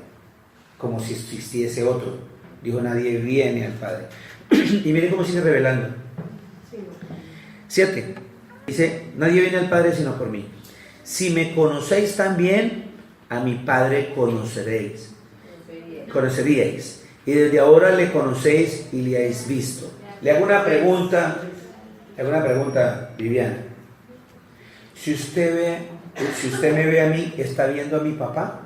como si existiese otro. Dijo nadie viene al Padre. Y miren cómo sigue revelando. 7. Dice, nadie viene al Padre sino por mí. Si me conocéis también, a mi Padre conoceríais. Y desde ahora le conocéis y le habéis visto. Le hago una pregunta, Viviana. Si usted me ve a mí, ¿está viendo a mi papá?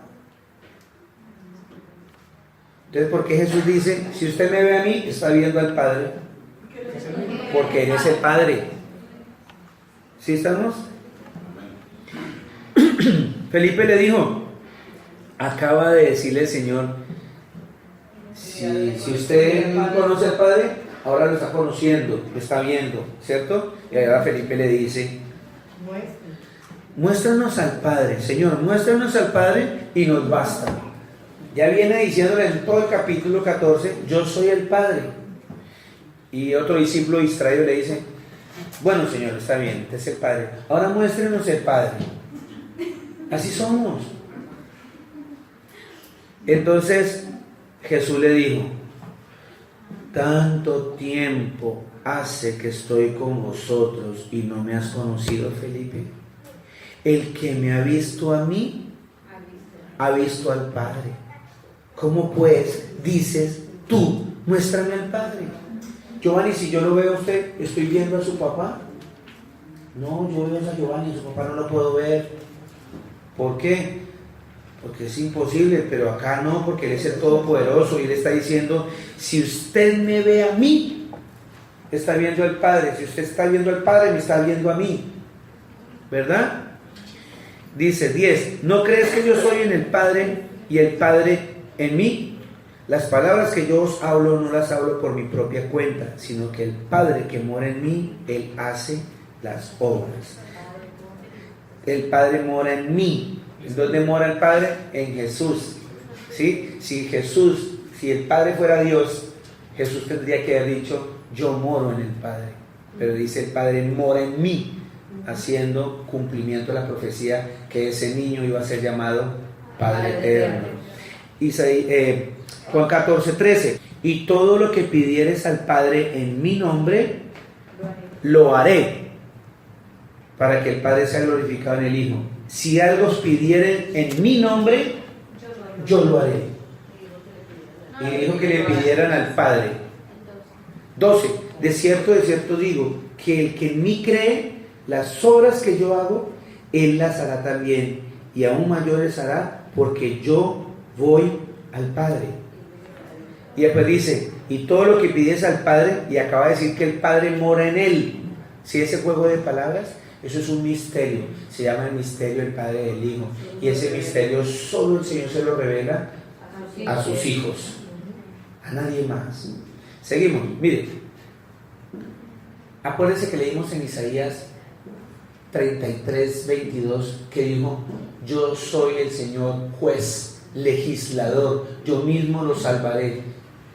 Entonces, ¿por qué Jesús dice, si usted me ve a mí, está viendo al Padre? Porque Él es el Padre. ¿Sí estamos? Felipe le dijo, acaba de decirle el Señor, si usted no conoce al Padre, ahora lo está conociendo, lo está viendo, ¿cierto? Y ahora Felipe le dice, muéstranos al Padre, Señor, muéstranos al Padre y nos basta. Ya viene diciéndole en todo el capítulo 14, yo soy el Padre. Y otro discípulo distraído le dice, bueno, Señor, está bien, usted es el Padre, ahora muéstrenos el Padre. Así somos. Entonces Jesús le dijo, tanto tiempo hace que estoy con vosotros y no me has conocido, Felipe. El que me ha visto a mí, ha visto al Padre. ¿Cómo pues dices tú, muéstrame al Padre? Giovanni, si yo lo veo a usted, ¿estoy viendo a su papá? No, yo veo a Giovanni, a su papá no lo puedo ver. ¿Por qué? Porque es imposible, pero acá no, porque Él es el Todopoderoso y Él está diciendo, si usted me ve a mí, está viendo al Padre. Si usted está viendo al Padre, me está viendo a mí. ¿Verdad? Dice 10, ¿no crees que yo soy en el Padre y el Padre en mí? Las palabras que yo os hablo no las hablo por mi propia cuenta, sino que el Padre que mora en mí, Él hace las obras. El Padre mora en mí. ¿En dónde mora el Padre? En Jesús. ¿Sí? Si el Padre fuera Dios, Jesús tendría que haber dicho, yo moro en el Padre. Pero dice, el Padre mora en mí, haciendo cumplimiento de la profecía que ese niño iba a ser llamado Padre Eterno. Juan 14:13. Y todo lo que pidieres al Padre en mi nombre, lo haré, para que el Padre sea glorificado en el Hijo. Si algo os pidieren en mi nombre, yo lo haré. Y dijo que le pidieran al Padre. 12. De cierto digo, que el que en mí cree, las obras que yo hago, Él las hará también, y aún mayores hará, porque yo voy al Padre. Y después dice, y todo lo que pides al Padre, y acaba de decir que el Padre mora en Él. Si ese juego de palabras, eso es un misterio, se llama el misterio del Padre y del Hijo, y ese misterio solo el Señor se lo revela a sus hijos, a nadie más. Seguimos, mire, acuérdense que leímos en Isaías 33:22 que dijo, yo soy el Señor juez legislador, yo mismo los salvaré.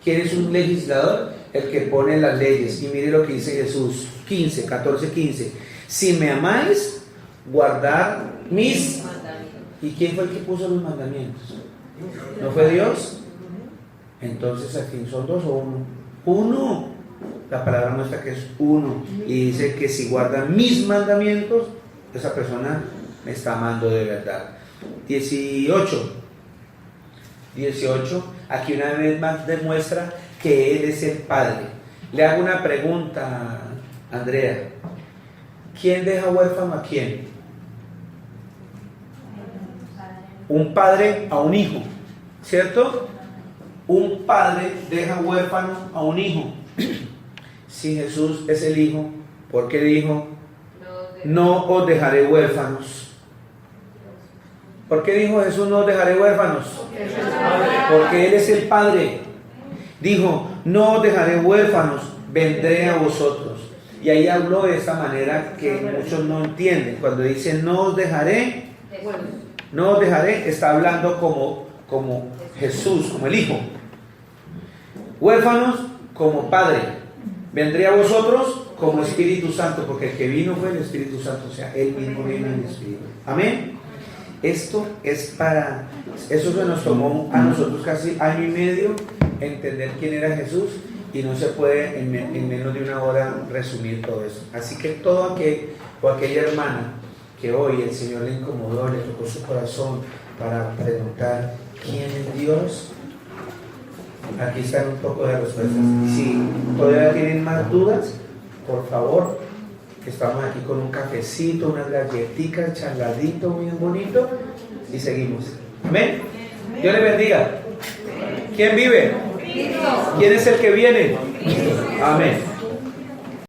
¿Quién es un legislador? El que pone las leyes. Y mire lo que dice Jesús, 14:15. Si me amáis, guardad mis... ¿Y quién fue el que puso los mandamientos? ¿No fue Dios? Entonces, aquí son dos o uno. Uno. La palabra muestra que es uno. Y dice que si guarda mis mandamientos, esa persona me está amando de verdad. 18. Aquí una vez más demuestra que Él es el Padre. Le hago una pregunta, Andrea. ¿Quién deja huérfano a quién? Un padre a un hijo, ¿cierto? Un padre deja huérfano a un hijo. Si Jesús es el Hijo, ¿por qué dijo, no os dejaré huérfanos? ¿Por qué dijo Jesús, no os dejaré huérfanos? Porque Él es el Padre. Dijo, no os dejaré huérfanos, vendré a vosotros. Y ahí habló de esta manera que muchos no entienden. Cuando dice, no os dejaré, está hablando como Jesús, como el Hijo. Huérfanos como Padre. Vendré a vosotros como Espíritu Santo, porque el que vino fue el Espíritu Santo, o sea, Él mismo vino en el Espíritu. Amén. Esto es eso se nos tomó a nosotros casi año y medio entender quién era Jesús, y no se puede en menos de una hora resumir todo eso. Así que todo aquel o aquella hermana que hoy el Señor le incomodó, le tocó su corazón para preguntar quién es Dios, aquí están un poco de respuestas. Si todavía tienen más dudas, por favor, estamos aquí con un cafecito, unas galletitas, charladito bien bonito, y seguimos. Amén. Dios le bendiga. ¿Quién vive? ¿Quién es el que viene? Amén.